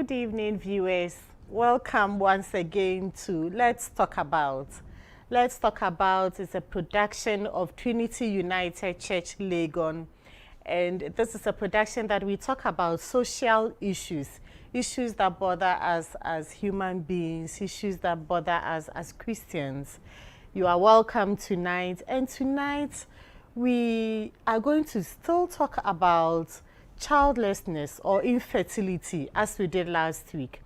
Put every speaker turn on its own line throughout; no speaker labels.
Good evening, viewers. Welcome once again to Let's Talk About. Let's Talk About is a production of Trinity United Church, Legon. And this is a production that we talk about social issues, issues that bother us as human beings, issues that bother us as Christians. You are welcome tonight. And tonight, we are going to still talk about childlessness or infertility as we did last week.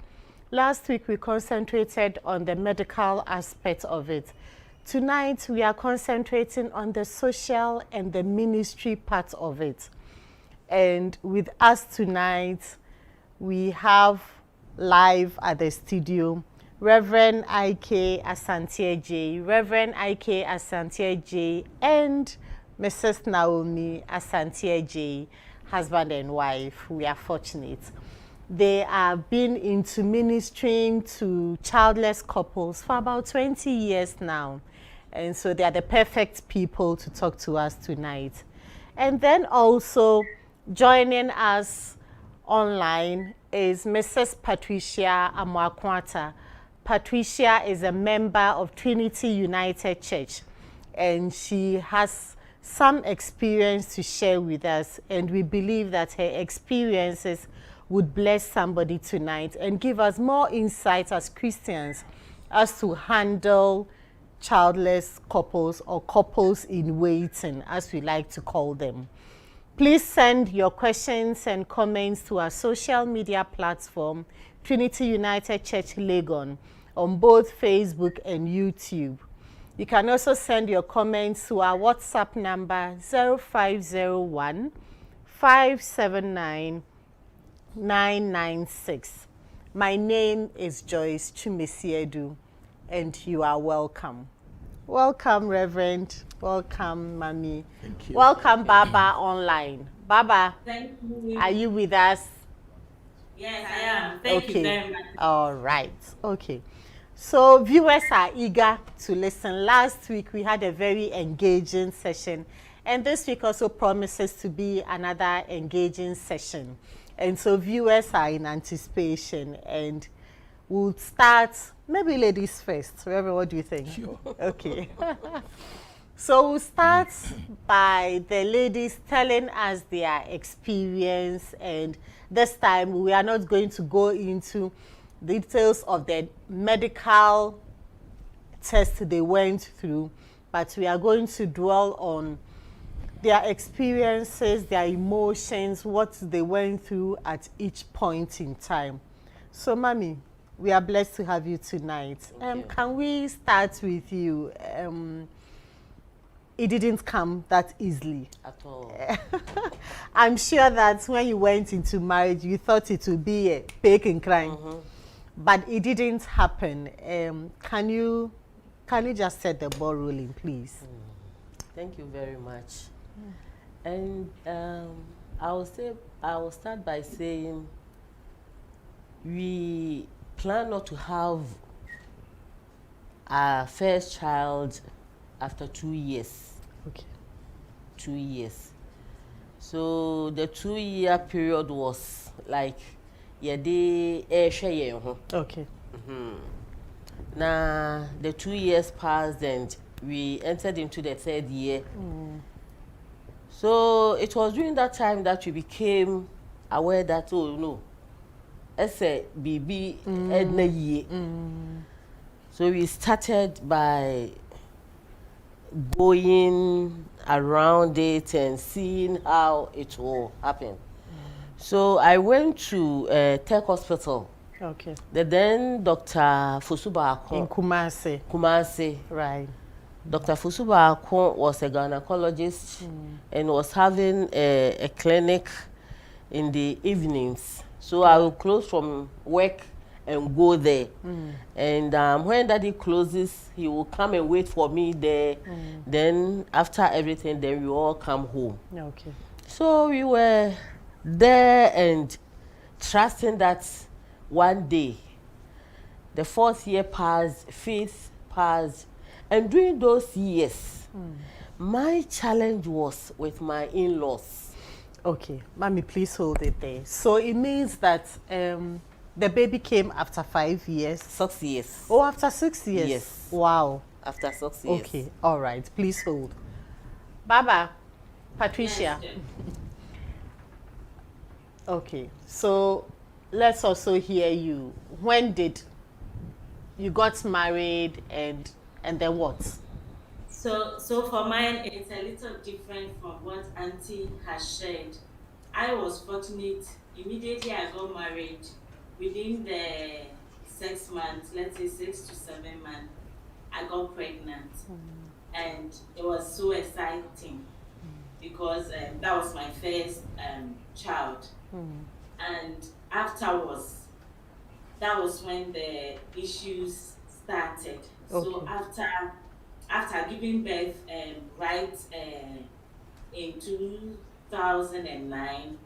Last week, we concentrated on the medical aspect of it. Tonight, we are concentrating on the social and the ministry part of it. And with us tonight, we have live at the studio Reverend I.K. Asante-J, Reverend I.K. Asante-J, and Mrs. Naomi Asante-J, husband and wife. We are fortunate. They have been into ministering to childless couples for about 20 years now. And so they are the perfect people to talk to us tonight. And then also joining us online is Mrs. Patricia Amwakwata. Patricia is a member of Trinity United Church, and she has some experience to share with us, and we believe that her experiences would bless somebody tonight and give us more insight as Christians as to handle childless couples or couples in waiting, as we like to call them. Please send your questions and comments to our social media platform, Trinity United Church Legon, on both Facebook and YouTube. You can also send your comments to our WhatsApp number 0501 579 996. My name is Joyce Chumesiedu, and you are welcome. Welcome, Reverend. Welcome, Mommy.
Thank you.
Welcome, Baba online. Baba,
thank you.
are you with us?
Yes, I am. Thank you very much.
All right. Okay. So viewers are eager to listen. Last week we had a very engaging session, and this week also promises to be another engaging session. And so viewers are in anticipation, and we'll start, maybe ladies first. Reverend, what do you think?
Sure.
Okay. So we'll start by the ladies telling us their experience, and this time we are not going to go into details of the medical test they went through, but we are going to dwell on their experiences, their emotions, what they went through at each point in time. So, Mommy, we are blessed to have you tonight. Can we start with you? It didn't come that easily.
At all.
I'm sure that when you went into marriage, you thought it would be a bake and crime. But it didn't happen. Can you just set the ball rolling, please?
Thank you very much. And I will start by saying we plan not to have our first child after 2 years.
Okay.
2 years. So the 2-year period was like okay. Now the 2 years passed and we entered into the 3rd year. So it was during that time that we became aware that, oh no, as a baby edna year. So we started by going around it and seeing how it will happen. So I went to Tech Hospital.
Okay.
Then Dr. Fusuba
In Kumasi.
Kumasi.
Right.
Dr. Fusuba was a gynecologist and was having a clinic in the evenings. So I will close from work and go there. And when Daddy closes, he will come and wait for me there. Then after everything, then we all come home.
Okay.
So we were there and trusting that one day, the 4th year passed, 5th passed, and during those years, my challenge was with my in-laws.
Okay, Mommy, please hold it there. So it means that The baby came after 5 years.
6 years.
Oh, after 6 years.
Yes.
Wow.
After 6 years.
Okay. All right. Please hold. Baba, Patricia.
Yes,
Okay. So let's also hear you. When did you got married and then what?
so for mine, it's a little different from what Auntie has shared. I was fortunate. Immediately I got married. Within the 6 months, let's say 6 to 7 months, I got pregnant, and it was so exciting because that was my first child. And afterwards, that was when the issues started. So
Okay.
after giving birth, right in 2009,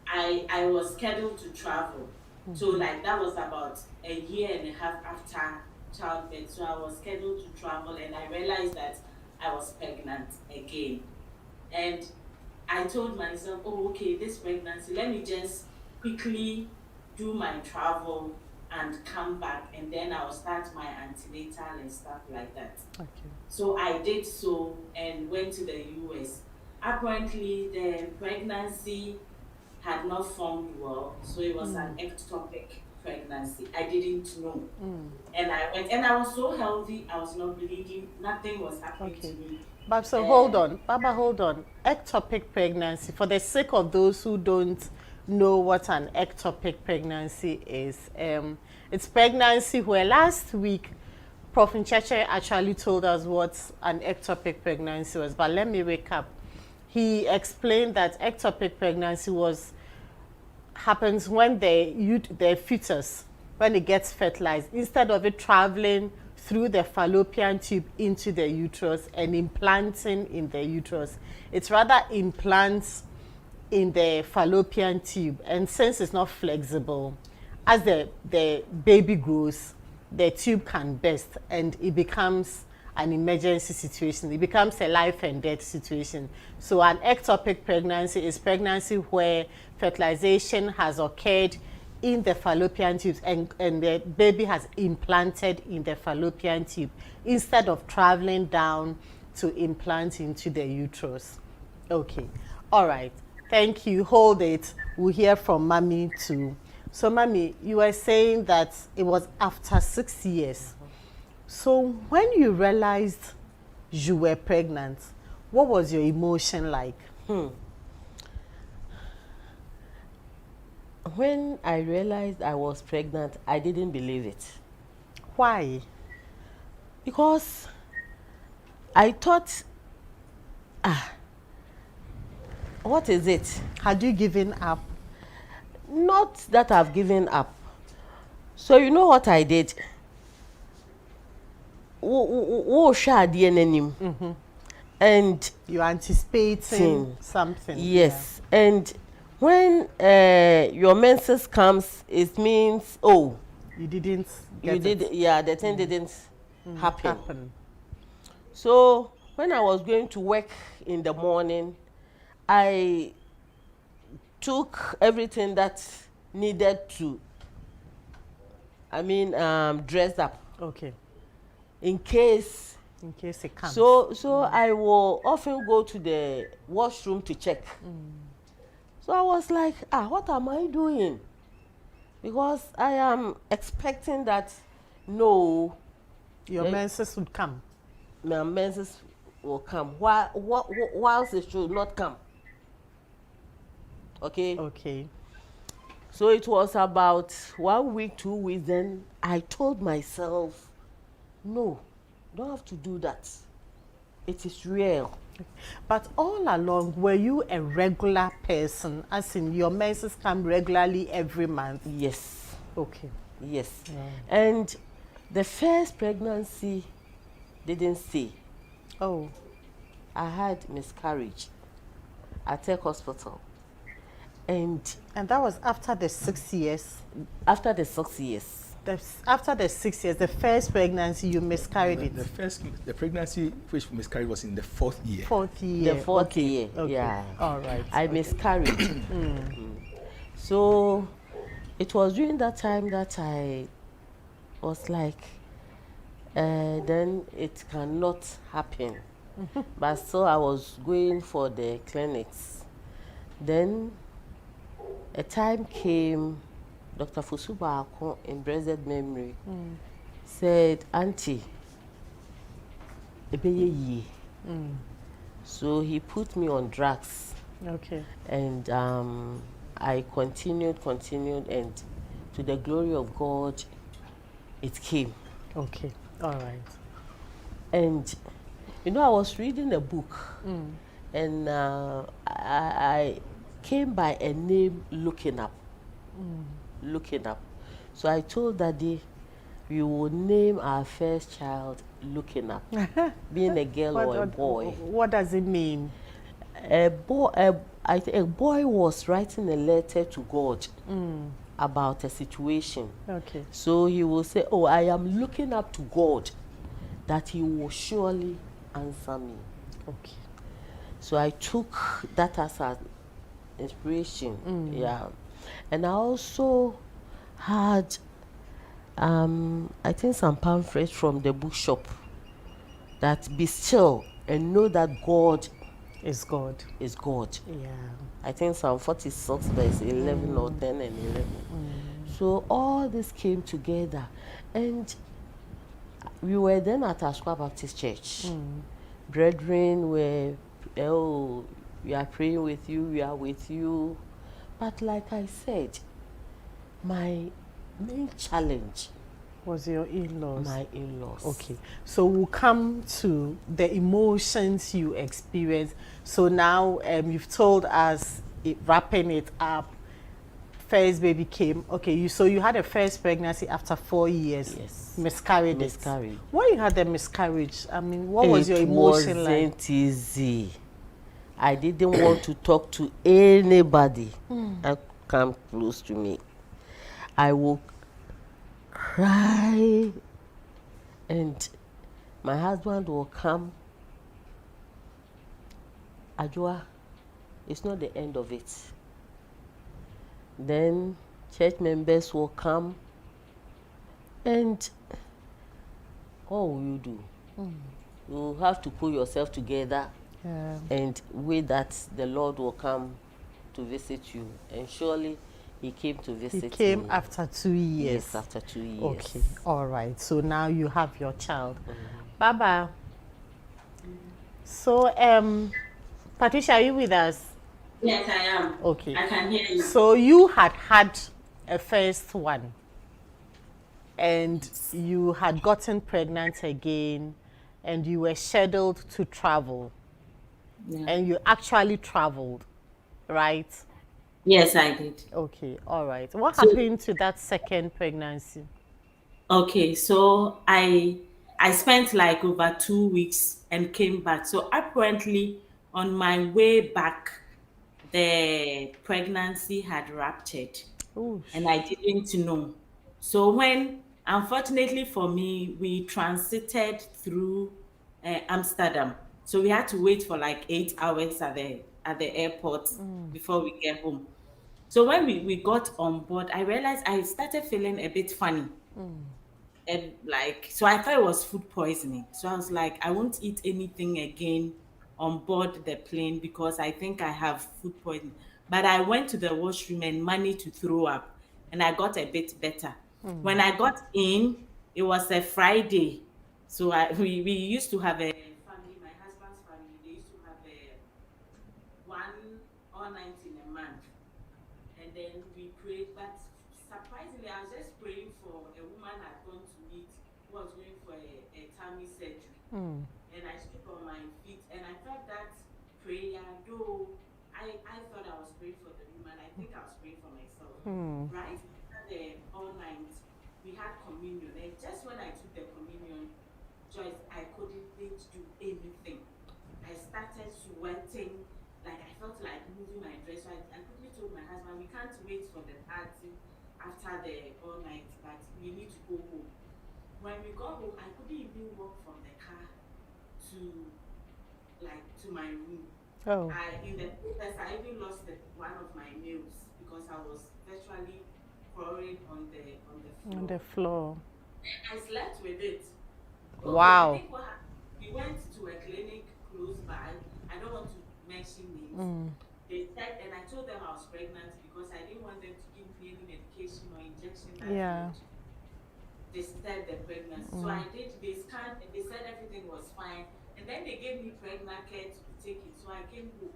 I was scheduled to travel. So like that was about a year and a half after childbirth. So I was scheduled to travel, and I realized that I was pregnant again. And I told myself, oh, okay, this pregnancy, let me just quickly do my travel and come back, and then I'll start my antenatal and stuff like that.
Okay.
So I did so and went to the US. Apparently, the pregnancy had not formed well, so it was an ectopic pregnancy. I didn't know. And I went, and I was so healthy, I was not bleeding, nothing was happening
Okay.
to me.
But so hold on, Baba, hold on. Ectopic pregnancy, for the sake of those who don't know what an ectopic pregnancy is, it's pregnancy where last week Prof. Ncheche actually told us what an ectopic pregnancy was, but let me recap. He explained that ectopic pregnancy happens when the fetus, when it gets fertilized, instead of it traveling through the fallopian tube into the uterus and implanting in the uterus, it's rather implants in the fallopian tube. And since it's not flexible, as the baby grows, the tube can burst and it becomes an emergency situation. It becomes a life and death situation. So an ectopic pregnancy is pregnancy where fertilization has occurred in the fallopian tubes and the baby has implanted in the fallopian tube instead of traveling down to implant into the uterus. Okay. All right. Thank you. Hold it. We'll hear from Mommy too. So Mommy, you were saying that it was after 6 years. So when you realized you were pregnant, what was your emotion like?
When I realized I was pregnant, I didn't believe it.
Why?
Because I thought, what is it?
Had you given up?
Not that I've given up. So you know what I did? And
You're anticipating something.
yes, and when your menses comes, it means, oh,
Yeah. You didn't get
you did,
it.
yeah, the thing didn't happen.
Happen.
So when I was going to work in the morning, I took everything that needed to, dress up
Okay.
in case.
In case it comes.
So I will often go to the washroom to check. So I was like, what am I doing? Because I am expecting that, no,
Your menses would come.
my menses will come. Whilst it should not come. Okay?
Okay.
So it was about 1 week, 2 weeks, then I told myself, no, don't have to do that. It is real.
But all along, were you a regular person? As in, your menses come regularly every month?
Yes.
Okay.
Yes.
Yeah.
And the first pregnancy didn't stay.
Oh.
I had miscarriage at Tech Hospital. And
And that was after the 6 years?
after the 6 years.
After the 6 years, the first pregnancy, you miscarried it?
The pregnancy which miscarried was in the 4th year.
4th year.
The 4th
Okay.
year,
Okay.
yeah.
All right.
I miscarried. So it was during that time that I was like, then it cannot happen. But still, I was going for the clinics. Then a time came, Dr. Fusuba in blessed memory said, Auntie, ebeye ye. So he put me on drugs.
Okay.
And I continued, and to the glory of God, it came.
Okay. All right.
And you know, I was reading a book, and I came by a name looking up. Looking up. So I told Daddy, we will name our first child looking up, being a girl or a boy.
What does it mean?
A boy was writing a letter to God about a situation.
Okay.
So he will say, oh, I am looking up to God that he will surely answer me.
Okay.
So I took that as an inspiration. Yeah. And I also had, I think, some pamphlets from the bookshop that be still and know that God
Is God.
is God.
Yeah.
I think Psalm 46 verse 11 or 10 and 11. So all this came together, and we were then at Aswa Baptist Church. Brethren were, oh, we are praying with you, we are with you. But like I said, my main challenge,
Was your in-laws?
my in-laws.
Okay, so we'll come to the emotions you experienced. So now you've told us, wrapping it up, first baby came. Okay, so you had a first pregnancy after 4 years.
Yes.
Miscarried.
Miscarried.
When you had the miscarriage, I mean, what was your emotion like?
It wasn't easy. I didn't want to talk to anybody that come close to me. I will cry, and my husband will come. Ajua, it's not the end of it. Then church members will come, and what will you do? You have to pull yourself together and wait that the Lord will come to visit you. And surely he came to visit me.
He came after 2 years.
Yes, after 2 years.
Okay, all right. So now you have your child. Baba. So, Patricia, are you with us?
Yes, I am.
Okay.
I can hear you.
So you had a first one, and you had gotten pregnant again, and you were scheduled to travel, and you actually traveled, right?
Yes, I did.
Okay, all right. What happened to that second pregnancy?
Okay, so I spent like over 2 weeks and came back. So apparently on my way back, the pregnancy had ruptured.
Ooh.
And I didn't know. So when, unfortunately for me, we transited through Amsterdam, so we had to wait for like 8 hours at the airport before we get home. So when we got on board, I realized I started feeling a bit funny. And like, so I thought it was food poisoning. So I was like, I won't eat anything again on board the plane because I think I have food poisoning. But I went to the washroom and managed to throw up, and I got a bit better. When I got in, it was a Friday. So we used to have a family, my husband's family, they used to have a one all night in a month. And then we prayed, but surprisingly, I was just praying for a woman I'd gone to meet who was going for a tummy surgery. And I stood on my feet, and I felt that prayer, though I thought I was praying for the woman, I think I was praying for myself. Right? After all night, we had communion. And just when I took the communion, Joyce, I couldn't do anything. I started sweating, like I felt like moving my dress. So I quickly told my husband, we can't wait for the party after the all night, but we need to go home. When we got home, I couldn't even walk from the car to my room.
Oh.
In the process, I even lost one of my nails because I was virtually crawling on the floor.
On the floor.
I slept with it. Okay,
Wow.
I think what happened, we went to a clinic close by. I don't want to mention names. They checked, and I told them I was pregnant because I didn't want them to give me any medication or injection that would disturb the pregnancy. So I did. They scanned, and they said everything was fine. And then they gave me pregnant care to take it. So I came home.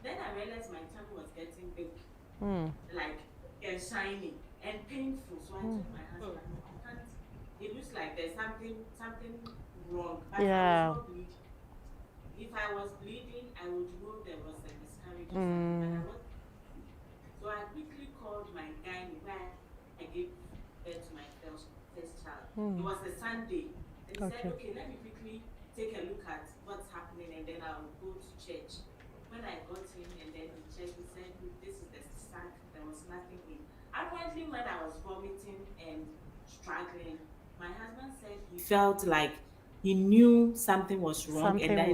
Then I realized my tummy was getting big, like and shiny and painful. So I told my husband, I can't. It looks like there's something wrong. But I was not bleeding. If I was bleeding, I would know there was a miscarriage or something. But I wasn't. So I quickly called my gynae where I gave birth to my first child. It was a Sunday. And he said, okay, let me quickly take a look at what's happening and then I'll go to church. When I got in and then he checked, he said, look, this is the sac, there was nothing in. Apparently when I was vomiting and struggling, my husband said he felt like he knew something was wrong and that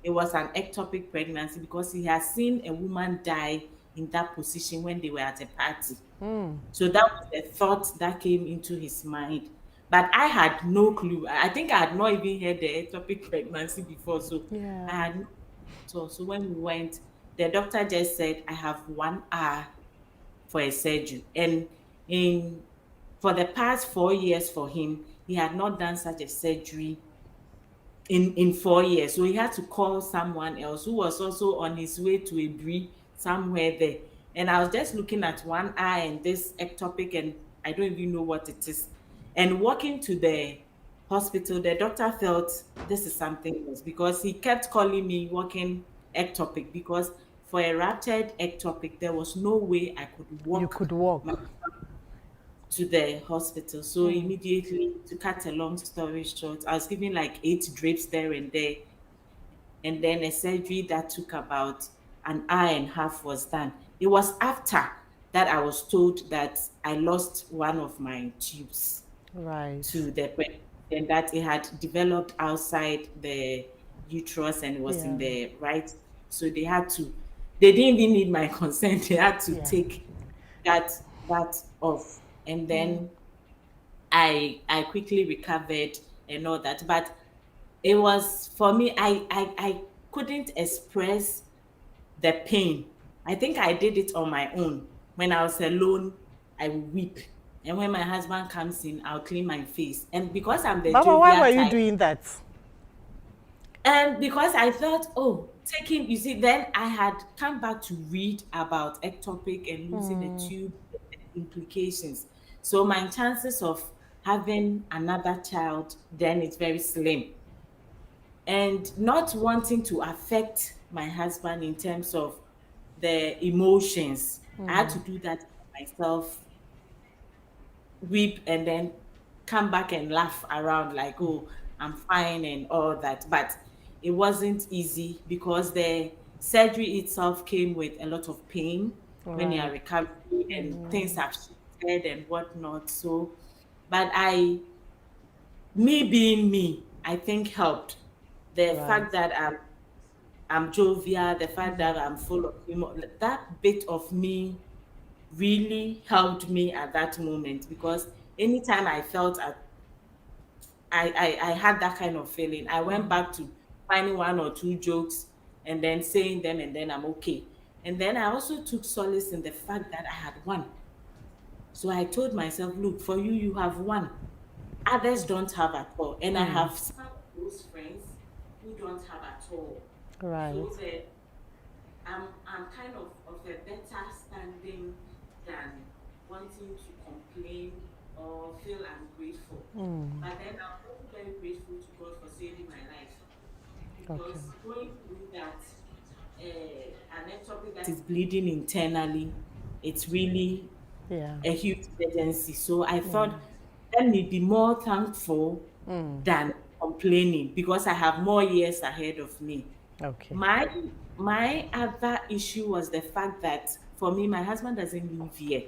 it was an ectopic pregnancy because he has seen a woman die in that position when they were at a party. So that was the thought that came into his mind. But I had no clue. I think I had not even heard the ectopic pregnancy before. So I had no clue. So when we went, the doctor just said, I have 1 hour for a surgery. And for the past 4 years for him, he had not done such a surgery in 4 years. So he had to call someone else who was also on his way to a brie somewhere there. And I was just looking at 1 eye and this ectopic, and I don't even know what it is. And walking to the hospital, the doctor felt this is something else because he kept calling me walking ectopic because for a ruptured ectopic, there was no way I could walk.
You could walk.
To the hospital. So immediately, to cut a long story short, I was given like 8 drips there and there. And then a surgery that took about an hour and a half was done. It was after that I was told that I lost one of my tubes to the pregnancy and that it had developed outside the uterus and it was in the right. So they didn't even need my consent. They had to take that off. And then I quickly recovered and all that. But it was, for me, I couldn't express the pain. I think I did it on my own. When I was alone, I would weep. And when my husband comes in, I'll clean my face. And because I'm the
Mama, why were you doing that?
And because I thought, you see, then I had come back to read about ectopic and losing a tube, the implications. So my chances of having another child then is very slim. And not wanting to affect my husband in terms of the emotions, I had to do that myself, weep, and then come back and laugh around like, I'm fine and all that. But it wasn't easy because the surgery itself came with a lot of pain when you are recovering and things have shifted and whatnot. So, but me being me, I think helped. The fact that I'm jovial, the fact that I'm full of humor, that bit of me really helped me at that moment because anytime I felt I had that kind of feeling, I went back to finding 1 or 2 jokes and then saying them and then I'm okay. And then I also took solace in the fact that I had 1. So I told myself, look, for you, you have 1. Others don't have at all. And I have some close friends who don't have at all.
Right.
So I'm kind of a better standing than wanting to complain or feel ungrateful. But then I'm also very grateful to God for saving my life. Because going through that, an ectopic that is bleeding internally, it's really a huge emergency. So I thought, let me be more thankful than complaining because I have more years ahead of me.
Okay.
My other issue was the fact that for me, my husband doesn't live here.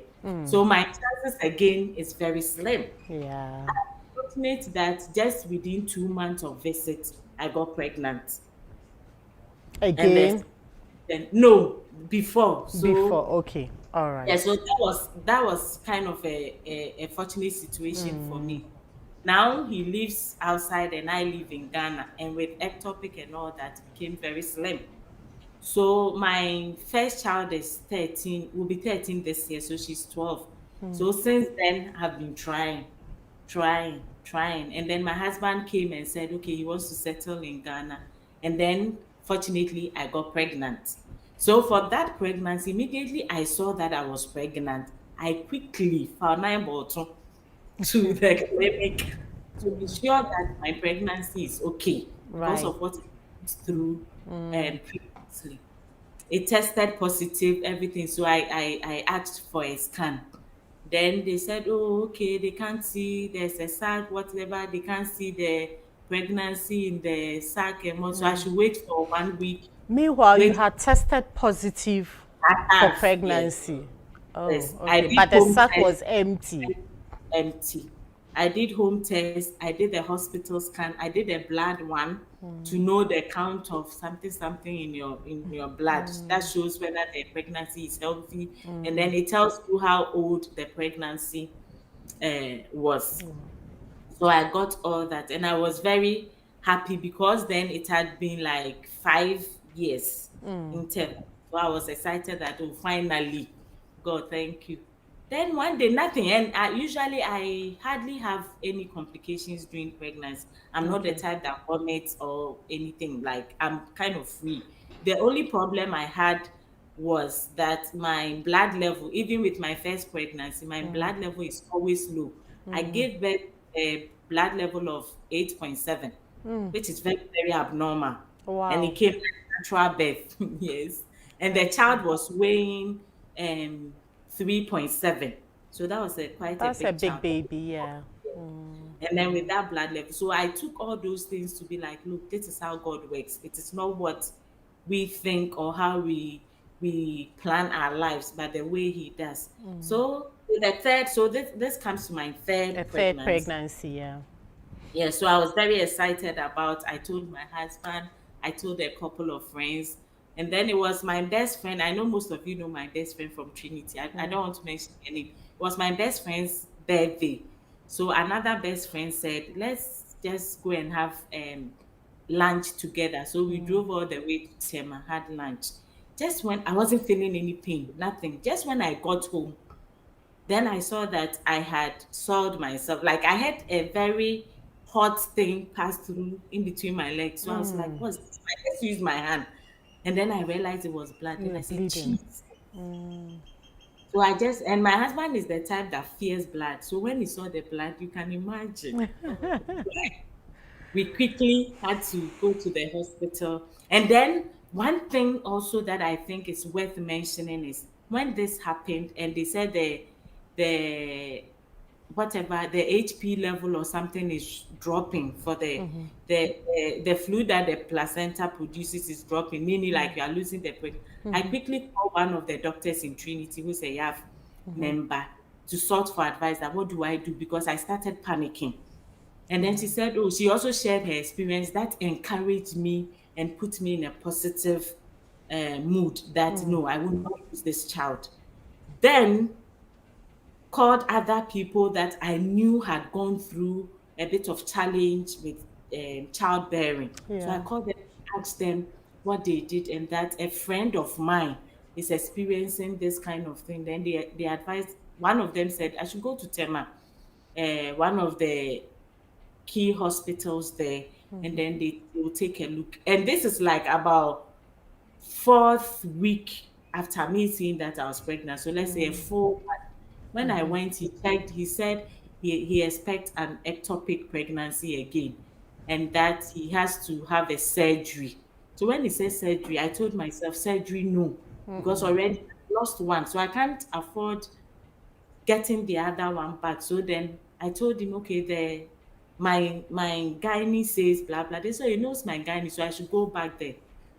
So my chances again is very slim.
Yeah.
I'm fortunate that just within 2 months of visit, I got pregnant.
Again?
And no, before. So
before, okay. All
Yeah,
right.
so that was kind of a fortunate situation for me. Now he lives outside and I live in Ghana, and with ectopic and all that became very slim. So my first child is 13, will be 13 this year, so she's 12. So since then, I've been trying. And then my husband came and said, okay, he wants to settle in Ghana. And then fortunately, I got pregnant. So for that pregnancy, immediately I saw that I was pregnant. I quickly found my bottle to the clinic to be sure that my pregnancy is okay because
Right.
of what I went through previously. It tested positive, everything. So I asked for a scan. Then they said, oh, okay, they can't see there's a sac, whatever, they can't see the pregnancy in the sac and more. So I should wait for 1 week.
Meanwhile, you
Wait,
had tested positive
I
for
have, yes,
pregnancy. Oh,
yes. I
okay.
did
But the
home
sac
test,
was empty.
empty. I did home test, I did a hospital scan, I did a blood one to know the count of something something in your blood. That shows whether the pregnancy is healthy, and then it tells you how old the pregnancy was. So I got all that, and I was very happy because then it had been like 5 years in term. So I was excited that, oh, finally, God, thank you. Then one day, nothing, and I hardly have any complications during pregnancy. I'm not the
Okay.
type that vomits or anything. Like, I'm kind of free. The only problem I had was that my blood level, even with my first pregnancy, my blood level is always low. I gave birth a blood level of 8.7, which is very, very abnormal. And it
Wow.
came like natural birth, yes. And the child was weighing 3.7. So that was quite a
That's a
big
big
child.
baby, yeah.
And then with that blood level, so I took all those things to be like, look, this is how God works. It is not what we think or how we plan our lives, but the way He does. So the third, so this comes to my
A
third
third
pregnancy.
pregnancy, yeah.
Yeah, so I was very excited about. I told my husband, I told a couple of friends, and then it was my best friend. I know most of you know my best friend from Trinity. I don't want to mention any. It was my best friend's birthday. So another best friend said, let's just go and have lunch together. So we drove all the way to Tema, had lunch. Just when I wasn't feeling any pain, nothing. Just when I got home, then I saw that I had soiled myself. Like I had a very hot thing pass through in between my legs. So I was like, what's this? I just used my hand. And then I realized it was blood.
You
And
were
I said,
bleeding.
jeez. So I just, and my husband is the type that fears blood. So when he saw the blood, you can imagine. We quickly had to go to the hospital. And then one thing also that I think is worth mentioning is when this happened and they said the whatever the HP level or something is dropping for the fluid that the placenta produces is dropping, meaning like you are losing the I quickly called one of the doctors in Trinity who's a YAF member to sort for advice that what do I do because I started panicking. And then she said, oh, she also shared her experience that encouraged me and put me in a positive mood that no, I will not lose this child. Then called other people that I knew had gone through a bit of challenge with childbearing. So I
Yeah.
called them, asked them what they did, and that a friend of mine is experiencing this kind of thing. Then they advised, one of them said, I should go to Tema, one of the key hospitals there, and then they will take a look. And this is like about fourth week after me seeing that I was pregnant. So let's say a full month. When I went, he checked, he said he expects an ectopic pregnancy again and that he has to have a surgery. So when he said surgery, I told myself, surgery, no, because already I lost one. So I can't afford getting the other one back. So then I told him, okay, my gynae says blah blah. So he knows my gynae, so I should go back there.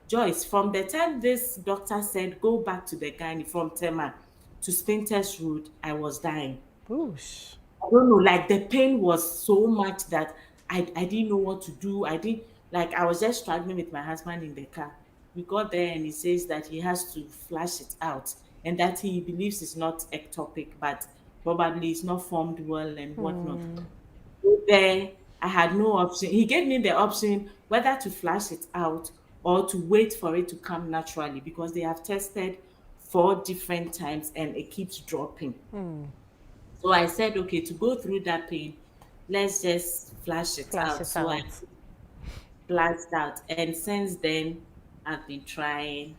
Joyce, from the time this doctor said go back to the gynae from Tema to Spintex Road, I was dying.
Oosh.
I don't know, like the pain was so much that I didn't know what to do. I didn't like I was just struggling with my husband in the car. We got there and he says that he has to flush it out. and that he believes is not ectopic, but probably it's not formed well and whatnot. So there, I had no option. He gave me the option whether to flush it out or to wait for it to come naturally, because they have tested 4 different times and it keeps dropping. So I said, okay, to go through that pain, let's just flush it
Flash
out.
it
So I
out.
flushed out. And since then, I've been trying,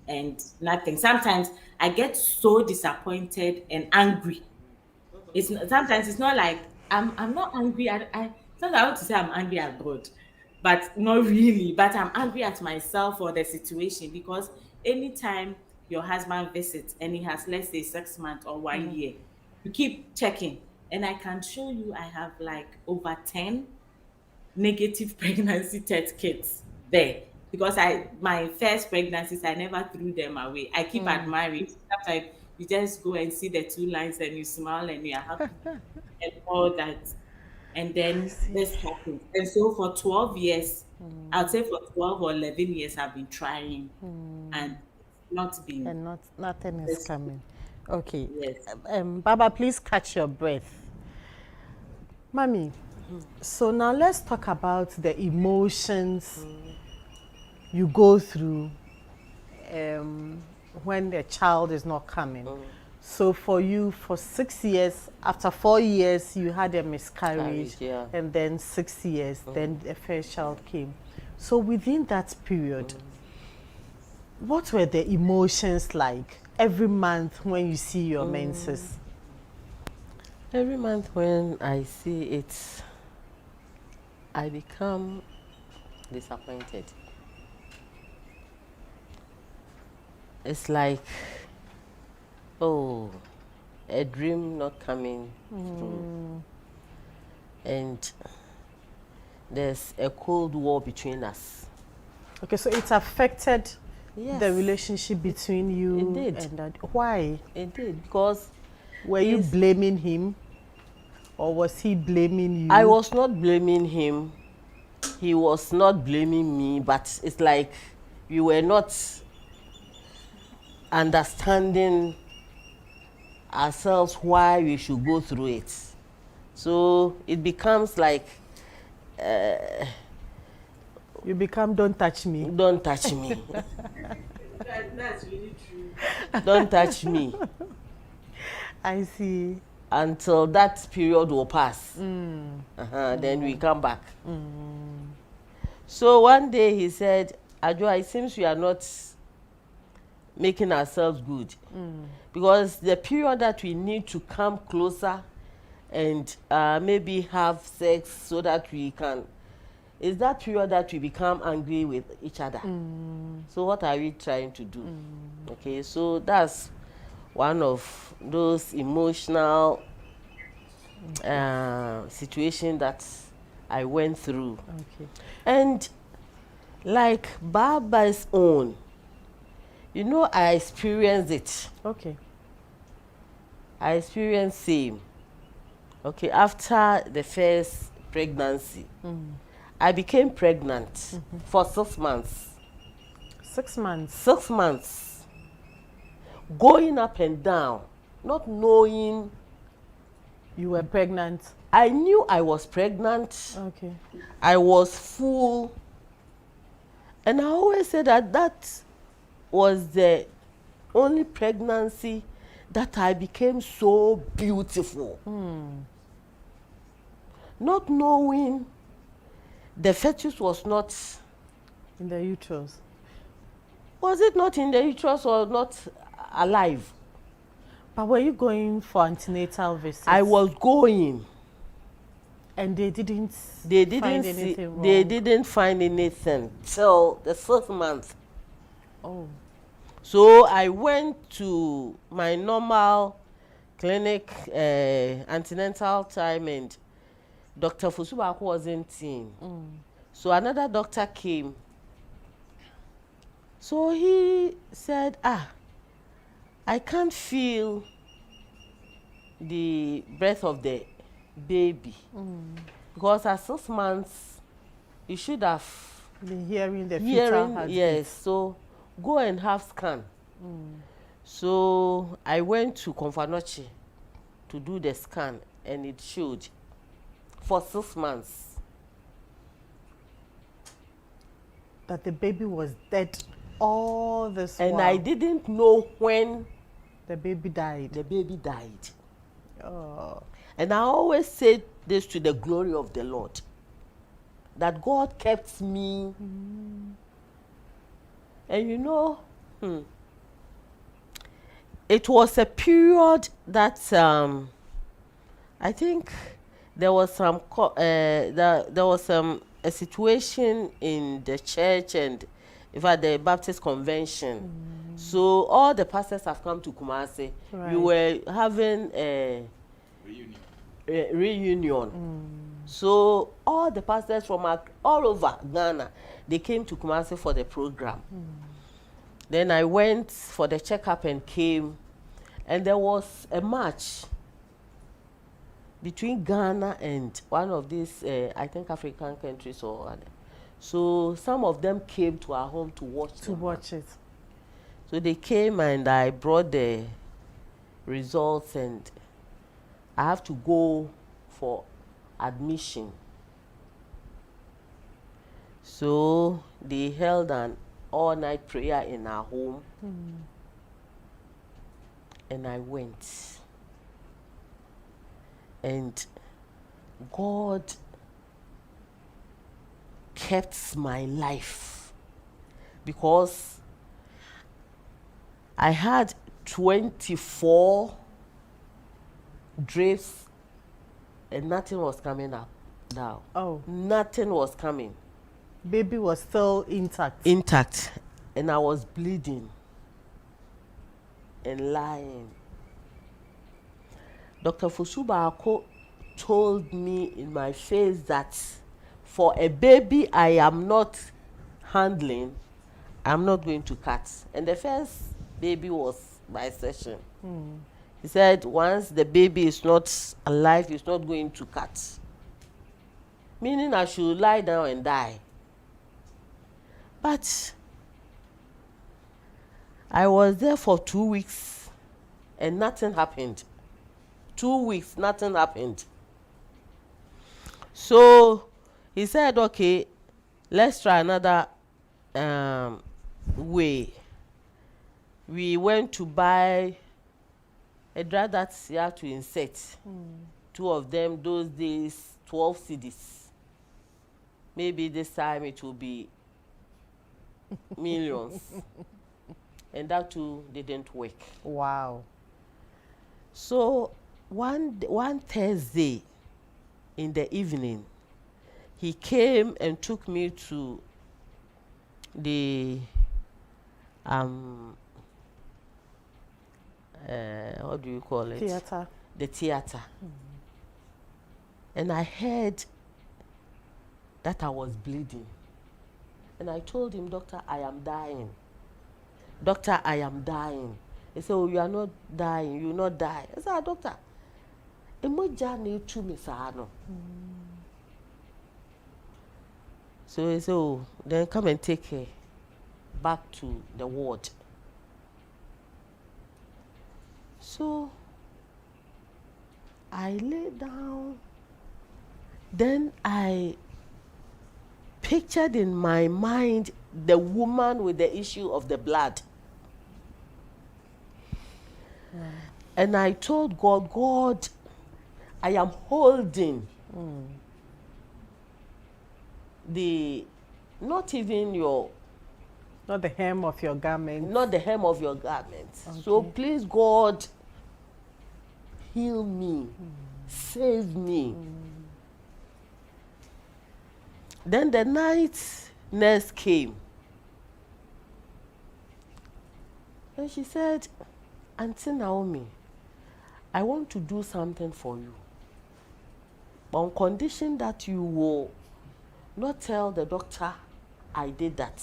and nothing. Sometimes I get so disappointed and angry. Sometimes it's not like I'm not angry at I sometimes I want to say I'm angry at God, but not really. But I'm angry at myself or the situation, because anytime your husband visits and he has, let's say, 6 months or 1 year, you keep checking. And I can show you I have like over 10 negative pregnancy test kits there, because I my first pregnancies I never threw them away. I keep admiring. Sometimes you just go and see the 2 lines and you smile and you are happy and all that. And
I
then
see.
this happens. And so for 12 years, I'd say for 12 or 11 years, I've been trying, and it's not been
And nothing is
this.
coming. Okay.
Yes.
Baba, please catch your breath. Mommy, so now let's talk about the emotions you go through when the child is not coming. So for you, for 6 years, after 4 years, you had a miscarriage,
Yeah.
and then 6 years, then the first child came. So within that period, what were the emotions like every month when you see your menses?
Every month when I see it, I become disappointed. It's like, oh, a dream not coming through. And there's a cold war between us.
Okay, so it affected
Yes,
the relationship between you
it did.
and that. Why?
It did, because
Were you
He's-
blaming him, or was he blaming you?
I was not blaming him. He was not blaming me, but it's like we were not understanding ourselves why we should go through it. So it becomes like,
You become don't touch me.
don't touch me,
That's really true.
don't touch me,
I see.
until that period will pass. Then we come back. So one day he said, Adjoa, it seems we are not making ourselves good, because the period that we need to come closer and maybe have sex so that we can, is that period that we become angry with each other. So what are we trying to do? Okay, so that's one of those emotional situations that I went through.
Okay.
And like Baba's own, you know, I experienced it.
Okay.
I experienced same. Okay, after the first pregnancy, I became pregnant for 6 months.
6 months.
6 months. Going up and down, not knowing.
You were pregnant.
I knew I was pregnant.
Okay.
I was full. And I always said that that was the only pregnancy that I became so beautiful. Not knowing the fetus was not,
In the uterus.
was it not in the uterus or not alive?
But were you going for antenatal visits?
I was going.
And they didn't.
They didn't
find
see,
anything wrong.
they didn't find anything till the 6th month.
Oh.
So I went to my normal clinic, antenatal time, and Dr. Fusubaku wasn't in. So another doctor came. So he said, I can't feel the breath of the baby. Because at 6 months, you should have
Been hearing the fetal
hearing,
heartbeat.
yes. So go and have scan. So I went to Confanochi to do the scan, and it showed for 6 months.
That the baby was dead all this
And
while.
I didn't know when
The baby died.
the baby died.
Oh.
And I always say this to the glory of the Lord, that God kept me. And you know, it was a period that I think there was some there was a situation in the church and in fact the Baptist convention. So all the pastors have come to Kumasi.
Right.
We were having a reunion. So all the pastors from all over Ghana, they came to Kumasi for the program. Then I went for the checkup and came, and there was a match between Ghana and one of these, I think, African countries or other. So some of them came to our home to watch
To watch it.
So they came and I brought the results, and I have to go for admission. So they held an all-night prayer in our home, and I went. And God kept my life, because I had 24 drapes and nothing was coming up down.
Oh,
Nothing was coming.
baby was still intact.
Intact. And I was bleeding and lying. Dr. Fusubako told me in my face that for a baby I am not handling, I'm not going to cut. And the first baby was bisection. He said once the baby is not alive, he's not going to cut. Meaning I should lie down and die. But I was there for 2 weeks and nothing happened. 2 weeks, nothing happened. So he said, okay, let's try another way. We went to buy a drug that you have to insert. 2 of them, those days, 12 cedis. Maybe this time it will be millions. And that too didn't work.
Wow.
So one Thursday in the evening, he came and took me to the what do you call it?
Theater.
The theater. And I heard that I was bleeding. And I told him, Doctor, I am dying. Doctor, I am dying. He said, oh, you are not dying. You will not die. I said, Doctor, so he said, oh, then come and take her back to the ward. So I lay down. Then I pictured in my mind the woman with the issue of the blood. And I told God, God, I am holding the, not even your,
Not the hem of your garment.
not the hem of your garment.
Okay.
So please, God, heal me, save me. Then the night nurse came. And she said, Auntie Naomi, I want to do something for you, but on condition that you will not tell the doctor I did that.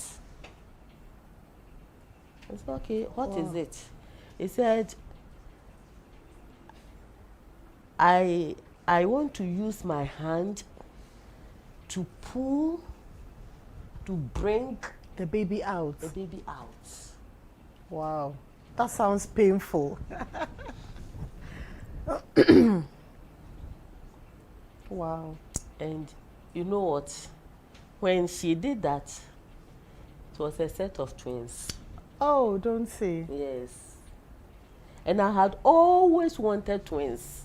I said, okay, what is it? He said, I want to use my hand to pull, to bring
The baby out.
The baby out.
Wow. That sounds painful. Wow.
And you know what? When she did that, it was a set of twins.
Oh, don't say.
Yes. And I had always wanted twins.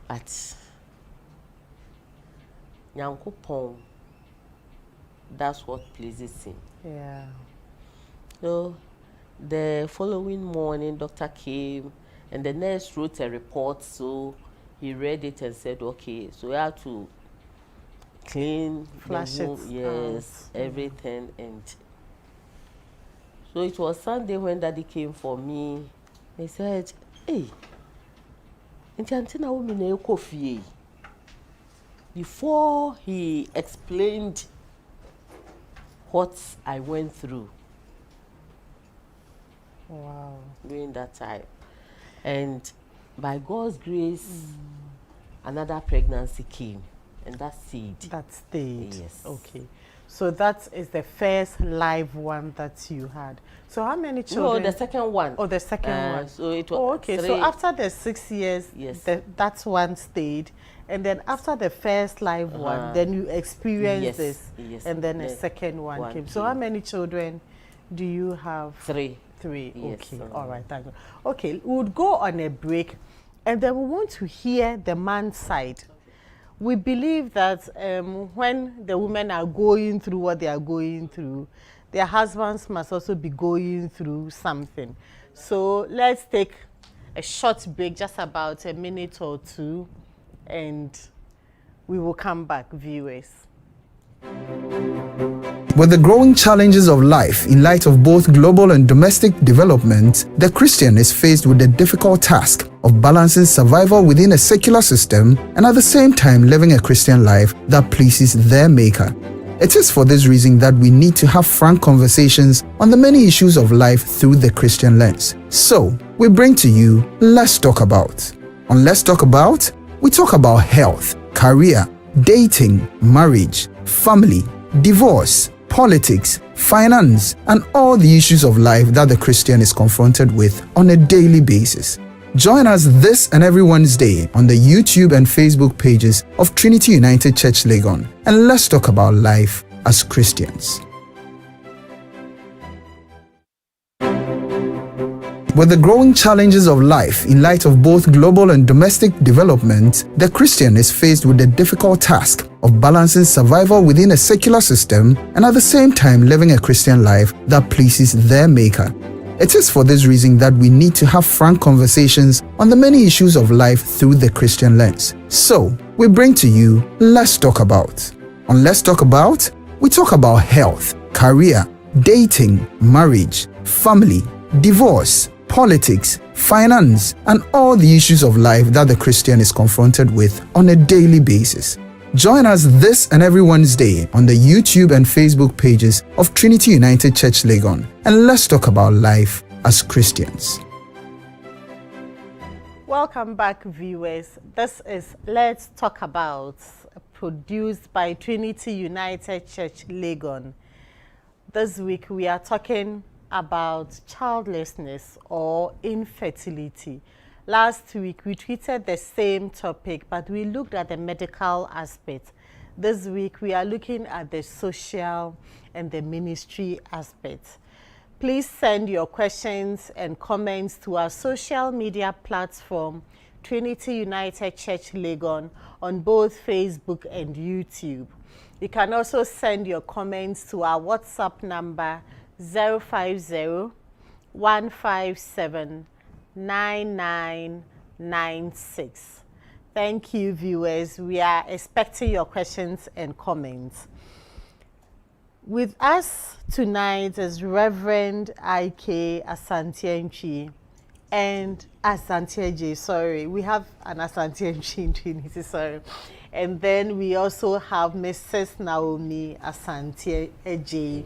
But Nyankopon, that's what pleases him.
Yeah.
So the following morning, doctor came and the nurse wrote a report. So he read it and said, okay, so we have to clean
Flush
the
it
womb, yes,
out.
everything. And so it was Sunday when daddy came for me. He said, hey, before he explained what I went through
Wow.
during that time, and by God's grace, another pregnancy came, and that seed.
That stayed.
Yes.
Okay. So that is the first live one that you had. So how many
No,
children?
the second one.
Oh, the second one.
So it was.
Oh, okay. So
three.
after the 6 years,
Yes.
that one stayed. And then after the first live one, then you experienced
Yes,
this.
yes.
And then a
Then
second one
one
came. So how
came.
many children do you have?
Three.
Three.
Yes,
Okay. All right. Thank you. Okay. We would go on a break, and then we want to hear the man's side. We believe that when the women are going through what they are going through, their husbands must also be going through something. So let's take a short break, just about a minute or two, and we will come back, viewers.
With the growing challenges of life in light of both global and domestic development, the Christian is faced with the difficult task of balancing survival within a secular system and at the same time living a Christian life that pleases their Maker. It is for this reason that we need to have frank conversations on the many issues of life through the Christian lens. So, we bring to you Let's Talk About. On Let's Talk About, we talk about health, career, dating, marriage, family, divorce, politics, finance, and all the issues of life that the Christian is confronted with on a daily basis. Join us this and every Wednesday on the YouTube and Facebook pages of Trinity United Church Legon, and let's talk about life as Christians. With the growing challenges of life in light of both global and domestic development, the Christian is faced with the difficult task of balancing survival within a secular system and at the same time living a Christian life that pleases their Maker. It is for this reason that we need to have frank conversations on the many issues of life through the Christian lens. So, we bring to you Let's Talk About. On Let's Talk About, we talk about health, career, dating, marriage, family, divorce, politics, finance, and all the issues of life that the Christian is confronted with on a daily basis. Join us this and every Wednesday on the YouTube and Facebook pages of Trinity United Church Legon, and let's talk about life as Christians.
Welcome back, viewers. This is Let's Talk About, produced by Trinity United Church Legon. This week we are talking about childlessness or infertility. Last week we treated the same topic, but we looked at the medical aspect. This week we are looking at the social and the ministry aspect. Please send your questions and comments to our social media platform, Trinity United Church Legon, on both Facebook and YouTube. You can also send your comments to our WhatsApp number 050-157-9996. Thank you, viewers. We are expecting your questions and comments. With us tonight is Reverend I.K. Asante and Asante sorry. We have an Asante in Trinity, sorry. And then we also have Mrs. Naomi Asante J.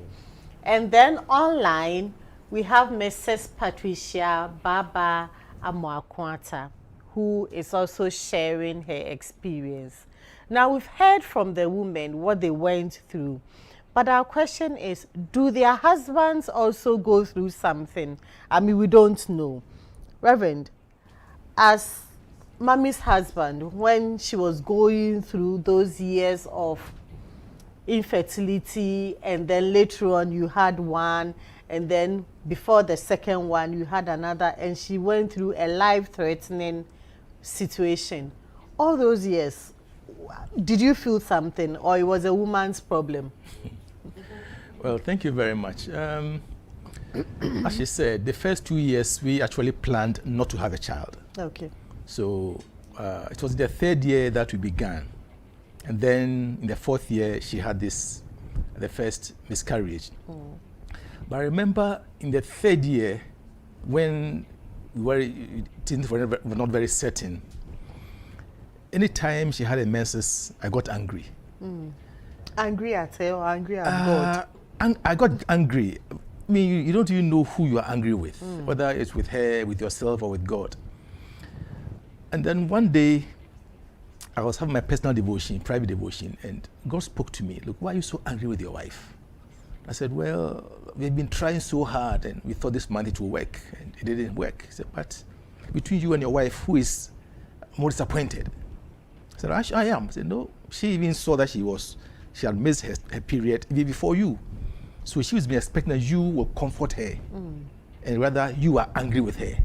And then online, we have Mrs. Patricia Baba Amwakwata, who is also sharing her experience. Now, we've heard from the women what they went through. But our question is, do their husbands also go through something? I mean, we don't know. Reverend, as Mommy's husband, when she was going through those years of infertility, and then later on you had one, and then before the second one you had another, and she went through a life-threatening situation. All those years, did you feel something, or it was a woman's problem?
Well, thank you very much. As she said, the first 2 years we actually planned not to have a child.
Okay.
So it was the third year that we began. And then in the fourth year, she had the first miscarriage. But I remember in the third year, when things were not very certain, anytime she had a menses, I got angry.
Angry at her or angry at God?
I got angry. I mean, you don't even know who you are angry with, whether it's with her, with yourself, or with God. And then one day, I was having my personal devotion, private devotion, and God spoke to me. Look, why are you so angry with your wife? I said, well, we've been trying so hard, and we thought this month it would work, and it didn't work. He said, but between you and your wife, who is more disappointed? I said, I am. I said, no. She even saw that she had missed her period even before you. So she was expecting that you will comfort her, and rather you are angry with her.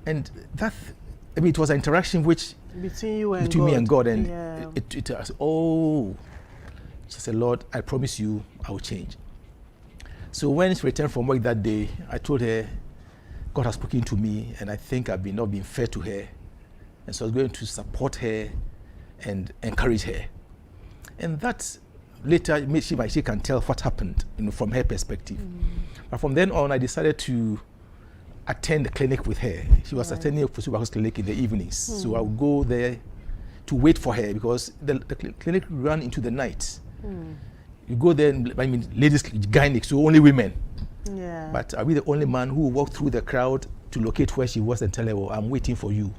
And that, I mean, it was an interaction which
between you and
between
God.
Me and God, and
yeah.
it was, oh, she said, Lord, I promise you I will change. So when she returned from work that day, I told her, God has spoken to me, and I think I've not been fair to her, and so I was going to support her and encourage her. And that later she can tell what happened, from her perspective. But from then on, I decided to attend the clinic with her. She was attending a supervised clinic in the evenings. So I would go there to wait for her, because the clinic ran into the night. You go there, I mean, ladies gynec, so only women.
Yeah.
But I'll be the only man who will walk through the crowd to locate where she was and tell her, well, I'm waiting for you.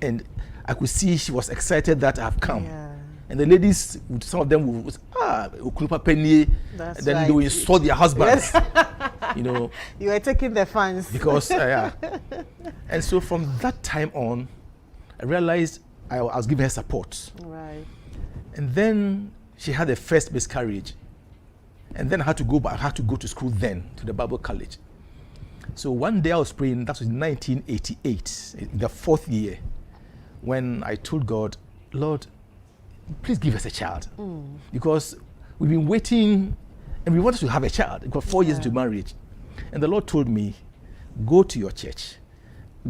And I could see she was excited that I've come.
Yeah.
And the ladies, some of them would, penny, and then
right.
they would insult their husbands.
You were taking the fans.
Because, yeah. And so from that time on, I realized I was giving her support.
Right.
And then she had a first miscarriage. And then I had to go to school then, to the Bible college. So one day I was praying, that was in 1988, in the fourth year, when I told God, Lord, please give us a child. Because we've been waiting, and we wanted to have a child. We've got 4 years into marriage. And the Lord told me, go to your church,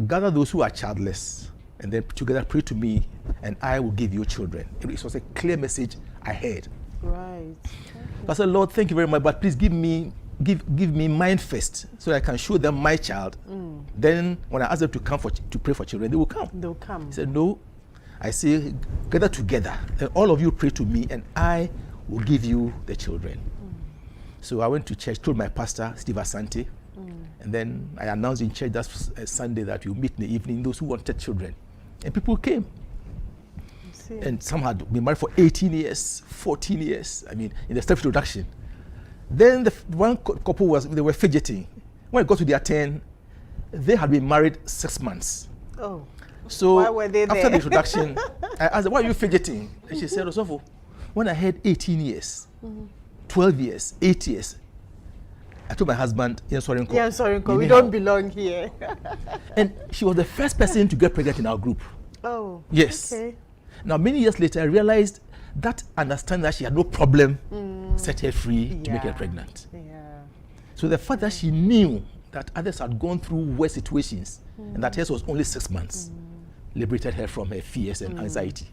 gather those who are childless, and then together pray to me, and I will give you children. It was a clear message I heard.
Right.
I said, Lord, thank you very much, but please give me mine first, so that I can show them my child. Then when I ask them to come to pray for children, they will come.
They'll come.
He said, no. I say, gather together, and all of you pray to me, and I will give you the children. So I went to church, told my pastor, Steve Asante, and then I announced in church that Sunday that we'll meet in the evening, those who wanted children. And people came. And some had been married for 18 years, 14 years, I mean, in the step introduction. Then the one couple they were fidgeting. When it got to their turn, they had been married 6 months.
Oh.
So
why were they
after
there?
the introduction, I asked her, why are you fidgeting? And she said, Osofo, when I had 18 years, 12 years, 8 years, I told my husband, we
don't belong here.
And she was the first person to get pregnant in our group.
Oh.
Yes.
Okay.
Now, many years later, I realized that understanding that she had no problem set her free to make her pregnant.
Yeah.
So the fact that she knew that others had gone through worse situations and that hers was only 6 months liberated her from her fears and anxiety.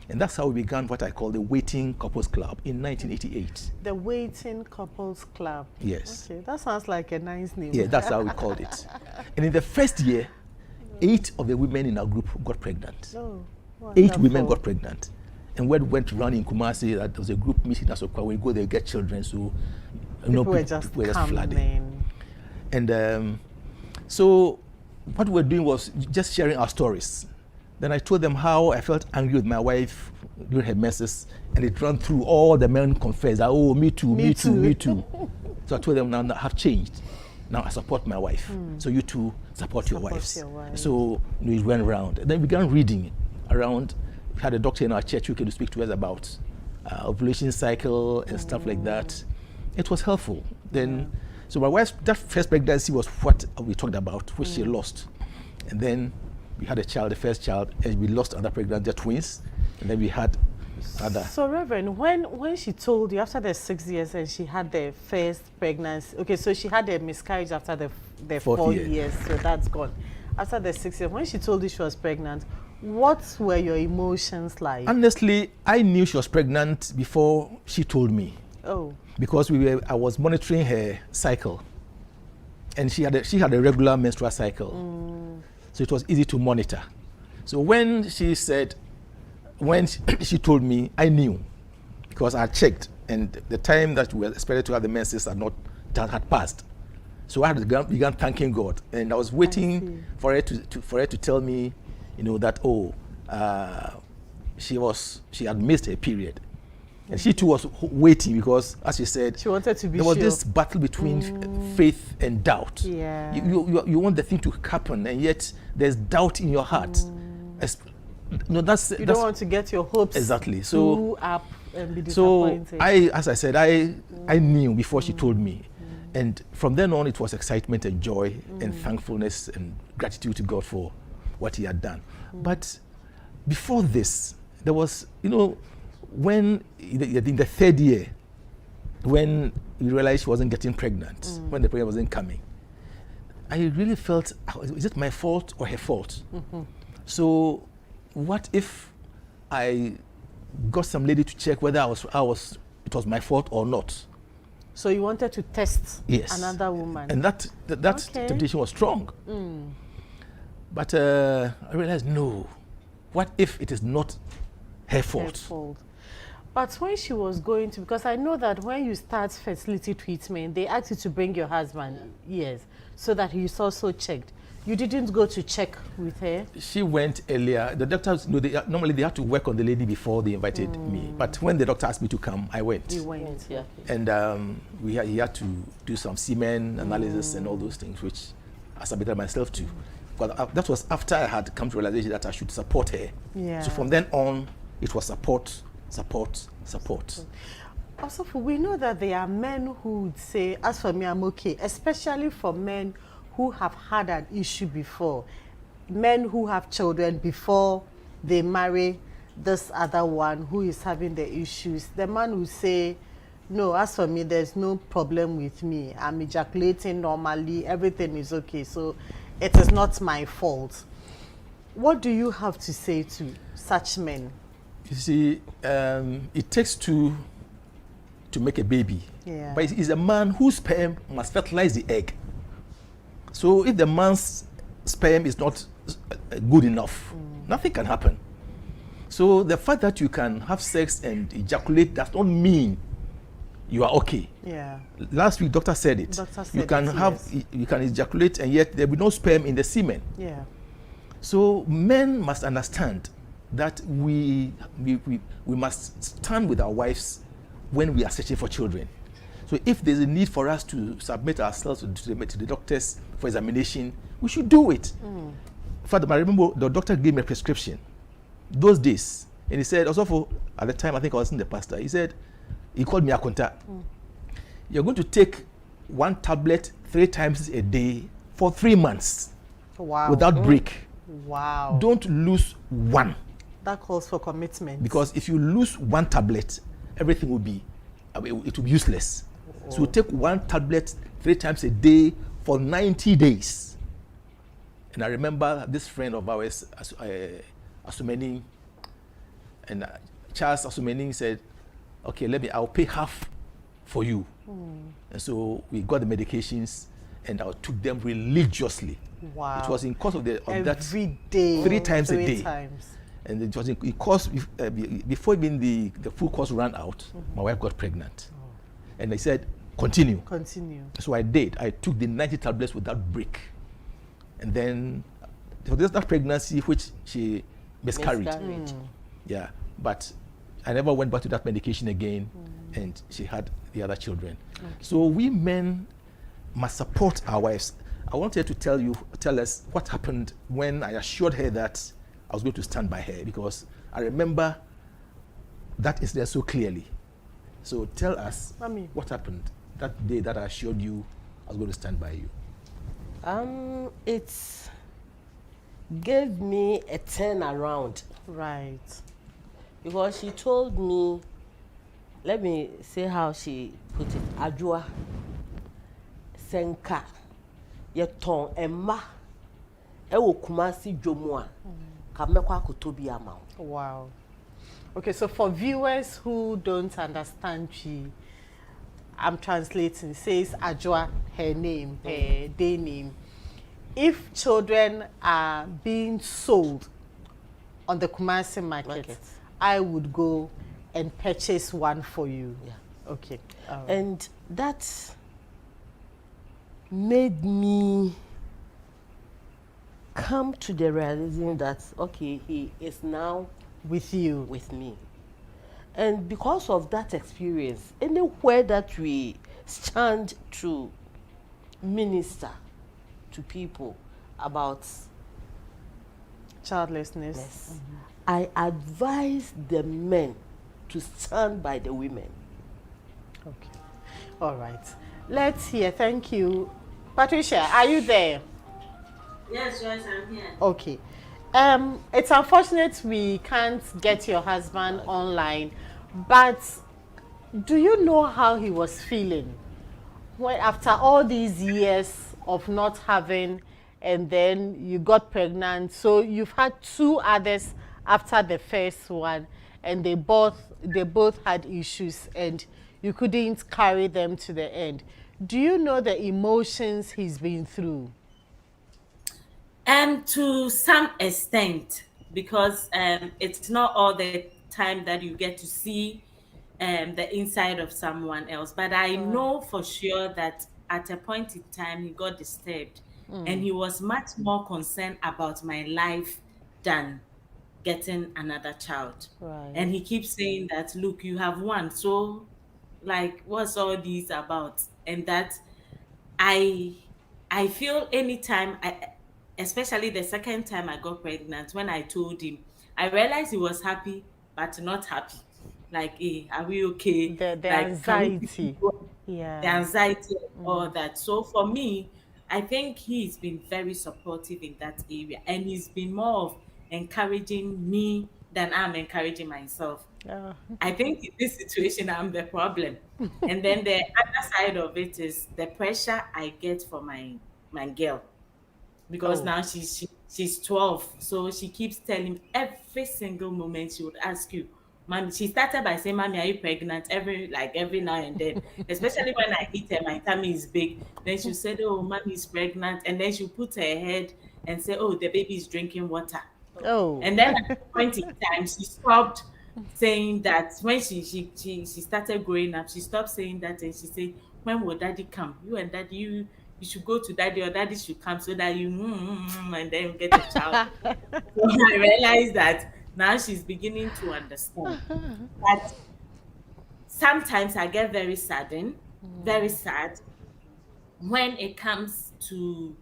And that's how we began what I call the Waiting Couples Club in 1988.
The Waiting Couples Club.
Yes.
Okay, that sounds like a nice name.
Yeah, that's how we called it. And in the first year, 8 of the women in our group got pregnant.
Oh,
8 women got pregnant. And word went around in Kumasi that there was a group meeting at Sokwa. When you go there, you get children. So,
people were just flooding.
And so what we were doing was just sharing our stories. Then I told them how I felt angry with my wife during her menses, and it ran through. All the men confessed that, oh, me too, me too, me too. So I told them, now I have changed. Now I support my wife. So you too support your wives. So we went around. And then we began reading around. We had a doctor in our church who came to speak to us about ovulation cycle and stuff like that. It was helpful. Then, so my wife's that first pregnancy was what we talked about, which she lost. And then we had a child, the first child, and we lost another pregnancy, they're twins. And then we had other.
So Reverend, when she told you after the 6 years and she had the first pregnancy, okay, so she had a miscarriage after the 4 years, so that's gone. After the 6 years, when she told you she was pregnant, what were your emotions like? Honestly,
I knew she was pregnant before she told me.
Oh.
Because I was monitoring her cycle, and she had a regular menstrual cycle, so it was easy to monitor. So when she told me, I knew, because I checked, and the time that we were expected to have the menses had passed. So I had began thanking God, and I was waiting for her to tell me, that she had missed her period. And she too was waiting because, as she said,
she wanted to be
there was this battle between faith and doubt.
Yeah.
You want the thing to happen, and yet there's doubt in your heart.
You don't want to get your hopes
exactly so
up and be disappointed.
So as I said, I knew before she told me, and from then on it was excitement and joy and thankfulness and gratitude to God for what He had done. But before this, there was, when in the third year, when we realized she wasn't getting pregnant, when the pregnancy wasn't coming, I really felt, is it my fault or her fault? So what if I got some lady to check whether it was my fault or not?
So you wanted to test another woman?
And that temptation was strong. But I realized, no, what if it is not her fault?
But when she was going to, because I know that when you start fertility treatment, they ask you to bring your husband, so that he's also checked. You didn't go to check with her?
She went earlier. The doctors, normally they have to work on the lady before they invited me. But when the doctor asked me to come, I went.
You went, yeah.
And he had to do some semen analysis and all those things, which I submitted myself to. But that was after I had come to realization that I should support her.
Yeah.
So from then on, it was support.
Also, we know that there are men who would say, as for me, I'm okay, especially for men who have had an issue before, men who have children before they marry this other one who is having the issues. The man will say, no, as for me, there's no problem with me. I'm ejaculating normally, everything is okay, so it is not my fault. What do you have to say to such men?
You see, it takes two to make a baby.
Yeah.
But it's a man whose sperm must fertilize the egg. So if the man's sperm is not good enough, nothing can happen. So the fact that you can have sex and ejaculate does not mean you are okay.
Yeah.
Last week, doctor said it. You can ejaculate and yet there will be no sperm in the semen.
Yeah.
So men must understand that we must stand with our wives when we are searching for children. So if there's a need for us to submit ourselves to the doctors for examination, we should do it. Further, I remember the doctor gave me a prescription those days, and he said, also at the time I think I wasn't the pastor, he called me Akunta. You're going to take 1 tablet 3 times a day for 3 months.
Wow.
Without break.
Wow.
Don't lose one.
That calls for commitment.
Because if you lose 1 tablet, everything will be, it will be useless. So take 1 tablet 3 times a day for 90 days. And I remember this friend of ours, Asumeni, and Charles Asumeni said, okay, I'll pay half for you. And so we got the medications and I took them religiously.
Wow.
It was in course of that
every day,
3 times a day.
Times.
And it was in course before even the full course ran out, my wife got pregnant. And they said, continue. So I did. I took the 90 tablets without break. And then there was that pregnancy which she miscarried. Yeah. But I never went back to that medication again, and she had the other children. So we men must support our wives. I want her to tell us what happened when I assured her that I was going to stand by her, because I remember that incident so clearly. So tell us what happened that day that I assured you I was going to stand by you.
It gave me a turn around.
Right.
Because she told me, let me say how she put it, Ajua, Senka, Yeton, Emma, Ewo Kumasi Jomua, Kamekwa Kutobi Amao.
Wow. Okay, so for viewers who don't understand Chi, I'm translating, says Ajwa, her name, her day name. If children are being sold on the Kumasi market, I would go and purchase one for you.
Yeah.
Okay.
And that made me come to the realization that, okay, he is now
with you.
With me. And because of that experience, anywhere that we stand to minister to people about
childlessness,
I advise the men to stand by the women.
Okay. All right. Let's hear. Thank you. Patricia, are you there?
Yes, I'm here.
Okay. It's unfortunate we can't get your husband online, but do you know how he was feeling when, after all these years of not having, and then you got pregnant? So you've had two others after the first one, and they both had issues, and you couldn't carry them to the end. Do you know the emotions he's been through?
To some extent, because it's not all the time that you get to see the inside of someone else. But I know for sure that at a point in time he got disturbed, and he was much more concerned about my life than getting another child.
Right.
And he keeps saying that, look, you have one, so like what's all these about? And that I feel anytime especially the second time I got pregnant, when I told him, I realized he was happy but not happy. Like, hey, are we okay?
The
Like,
anxiety.
The anxiety and all that. So for me, I think he's been very supportive in that area, and he's been more of encouraging me than I'm encouraging myself. I think in this situation, I'm the problem. And then the other side of it is the pressure I get for my girl, because now she's 12, so she keeps telling me every single moment she would ask you, "Mommy." She started by saying, "Mommy, are you pregnant?" Every now and then, especially when I eat her, my tummy is big. Then she said, "Oh, Mommy is pregnant," and then she put her head and say, "Oh, the baby is drinking water."
Oh.
And then at a point in time, she stopped saying that. When she started growing up, she stopped saying that, and she said, "When will daddy come? You and daddy, you should go to daddy, or daddy should come, so that you and then you get a child." So I realized that now she's beginning to understand. But sometimes I get very saddened, very sad, when it comes to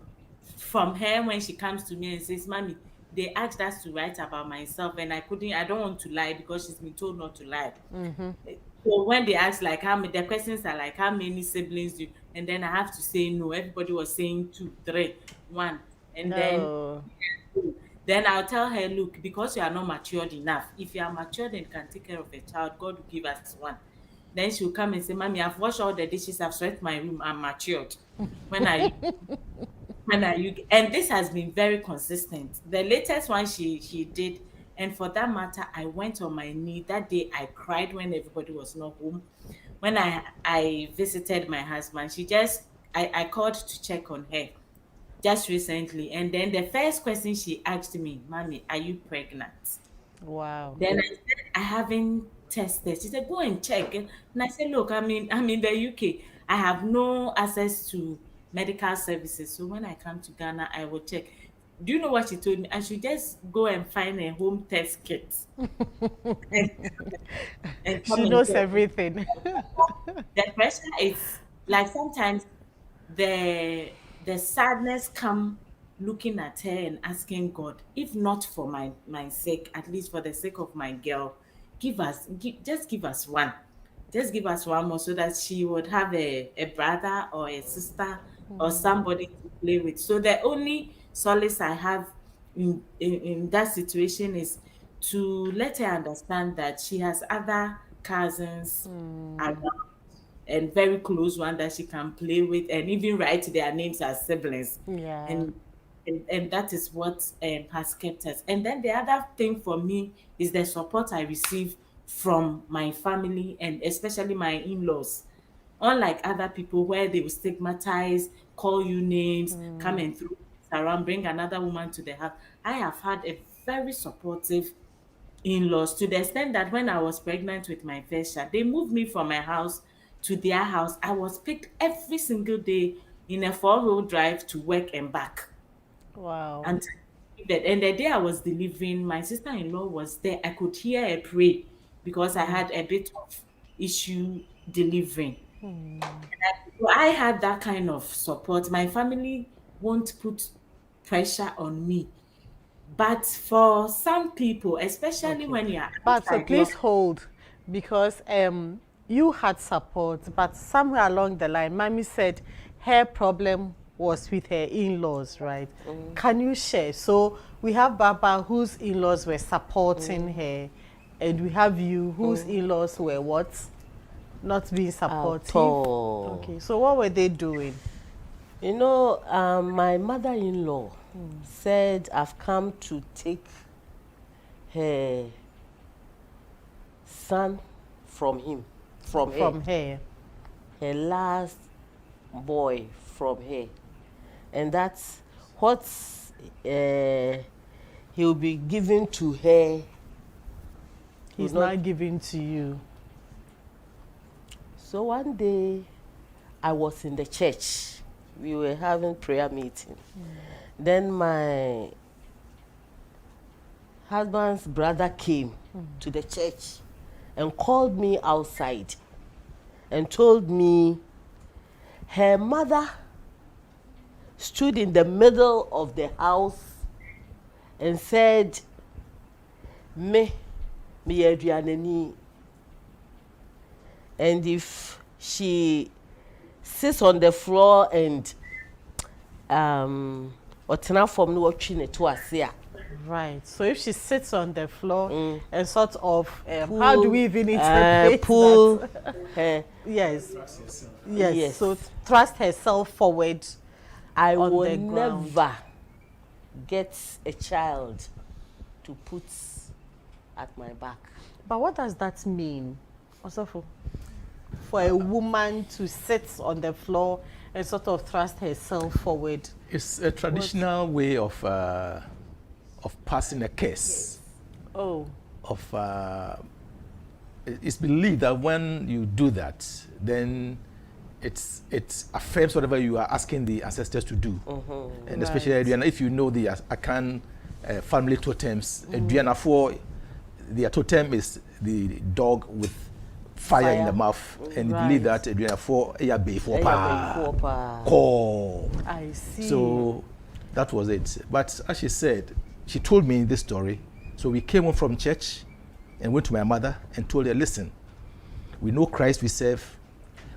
from her, when she comes to me and says, "Mommy, they asked us to write about myself, and I don't want to lie because she's been told not to lie." So when they ask like how many, the questions are like, how many siblings do you, and then I have to say no. Everybody was saying 2, 3, 1, and then I'll tell her, look, because you are not matured enough. If you are matured and can take care of a child, God will give us one. Then she'll come and say, "Mommy, I've washed all the dishes, I've swept my room, I'm matured." When are you? And this has been very consistent. The latest one she did, and for that matter, I went on my knee that day. I cried when everybody was not home. When I visited my husband, I called to check on her just recently, and then the first question she asked me, "Mommy, are you pregnant?"
Wow.
Then I said, "I haven't tested." She said, "Go and check." And I said, "Look, I'm in the UK. I have no access to medical services. So when I come to Ghana, I will check." Do you know what she told me? I should just go and find a home test kit and, and come
She
and
knows
test.
everything.
The pressure is like sometimes the sadness come looking at her and asking God, if not for my sake, at least for the sake of my girl, just give us one. Just give us one more so that she would have a brother or a sister or somebody to play with. So the only solace I have in that situation is to let her understand that she has other cousins around and very close one that she can play with and even write their names as siblings.
Yeah.
And that is what has kept us. And then the other thing for me is the support I receive from my family and especially my in-laws. Unlike other people where they will stigmatize, call you names, come and throw things around, bring another woman to the house. I have had a very supportive in-laws to the extent that when I was pregnant with my first child, they moved me from my house to their house. I was picked every single day in a four-wheel drive to work and back.
Wow.
And the day I was delivering, my sister-in-law was there. I could hear her pray because I had a bit of issue delivering. So I had that kind of support. My family won't put pressure on me. But for some people, especially
Okay.
when you're
But so
outside your
please hold, because you had support, but somewhere along the line, Mommy said her problem was with her in-laws, right? Can you share? So we have Baba, whose in-laws were supporting her, and we have you, whose in-laws were what? Not being supportive.
At all.
Okay, so what were they doing?
You know, my mother-in-law said I've come to take her son from him, from
From her.
her last boy from her, and that's what he'll be giving to her.
He's
Will not-
not giving to you.
So one day, I was in the church. We were having prayer meeting. Then my husband's brother came to the church and called me outside and told me her mother stood in the middle of the house and said, me aduanani. And if she sits on the floor and ɔtena fam na watwi ne to ase a.
Right. So if she sits on the floor and sort of, how do we even interpret
pull
that?
her.
Yes.
Yes.
So thrust herself forward.
I
on
will
the ground.
never get a child to put at my back.
But what does that mean? Also for a woman to sit on the floor and sort of thrust herself forward.
It's a traditional way of passing a curse.
Oh.
It's believed that when you do that, then it affirms whatever you are asking the ancestors to do. And especially if you know the Akan family totems, their totem is the dog with fire in the mouth, and you believe that
I see.
so that was it. But as she said, she told me this story. So we came home from church and went to my mother and told her, listen, we know Christ we serve,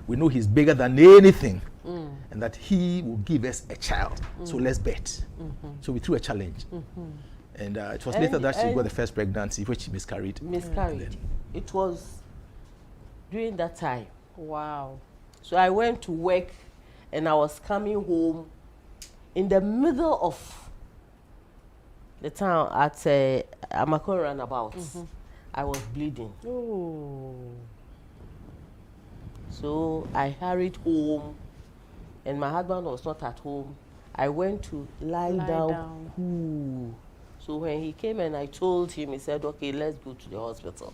we know he's bigger than anything, and that he will give us a child. So let's bet. So we threw a challenge. And it was later that she got the first pregnancy, which she miscarried.
It was during that time.
Wow.
So I went to work and I was coming home in the middle of the town at Amakon roundabout. I was bleeding.
Oh.
So I hurried home and my husband was not at home. I went to lie down. Ooh. So when he came and I told him, he said, okay, let's go to the hospital.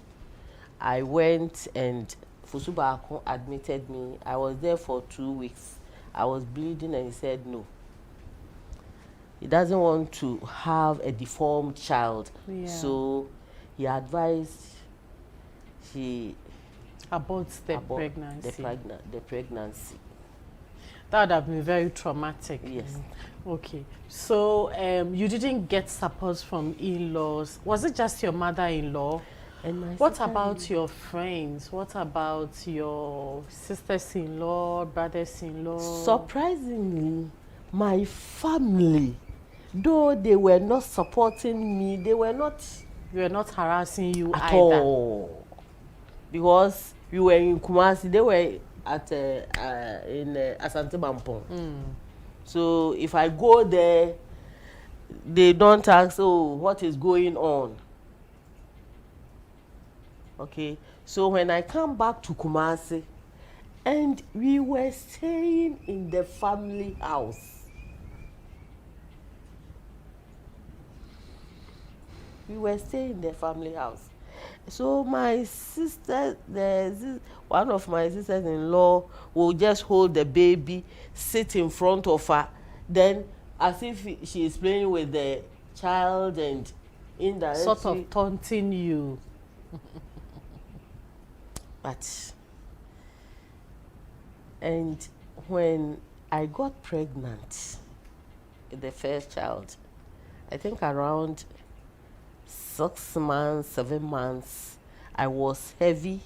I went and Fusuba admitted me. I was there for 2 weeks. I was bleeding and he said no. he doesn't want to have a deformed child.
Yeah.
So he advised she
Aborts the
abort
pregnancy.
the pregnancy.
That would have been very traumatic.
Yes.
Okay. So you didn't get support from in-laws. Was it just your mother-in-law?
And my
What
sister-
about your friends? What about your sisters-in-law, brothers-in-law?
Surprisingly, my family, though they were not supporting me, they were not
We were not harassing you
at
either.
all, because we were in Kumasi, they were at in Asante Mampong. So if I go there, they don't ask, oh, what is going on? Okay, so when I come back to Kumasi, and we were staying in the family house. We were staying in the family house. So my sister, one of my sisters-in-law will just hold the baby, sit in front of her, then as if she is playing with the child and indirectly.
Sort of taunting you.
But, and when I got pregnant, the first child, I think around 6 months, 7 months, I was heavy.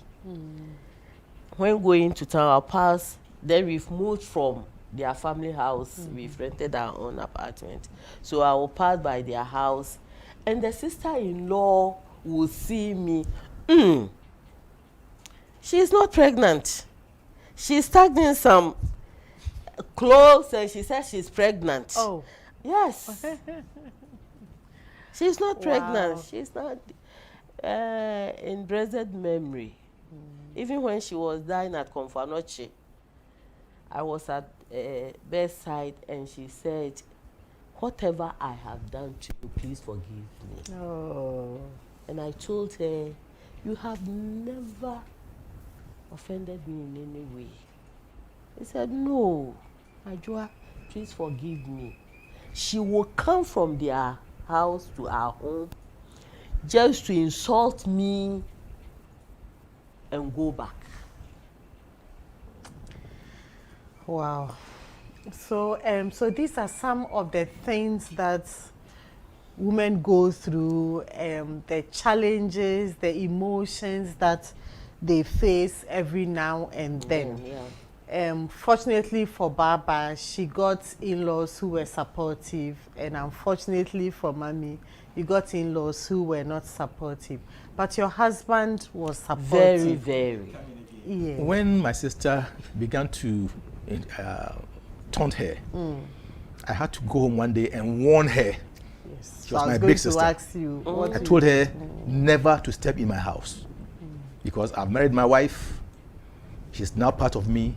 When going to town, our pass, then we've moved from their family house. We've rented our own apartment. So I will pass by their house, and the sister-in-law will see me. She's not pregnant. She's tucked in some clothes and she says she's pregnant.
Oh.
Yes. She's not pregnant.
Wow.
She's not in blessed memory. Even when she was dying at Confanoche, I was at bedside and she said, whatever I have done to you, please forgive me.
Oh.
And I told her, you have never offended me in any way. He said, no, Ajua, please forgive me. She will come from their house to our home just to insult me and go back.
Wow. So, so these are some of the things that women go through, the challenges, the emotions that they face every now and then.
Yeah.
Fortunately for Baba, she got in-laws who were supportive, and unfortunately for Mommy, you got in-laws who were not supportive. But your husband was supportive.
Very, very.
Yeah.
When my sister began to taunt her, I had to go home one day and warn her.
Yes.
She was
So I
my
was
big
going
sister.
to ask you what
I
you-
told her never to step in my house because I've married my wife. She's now part of me,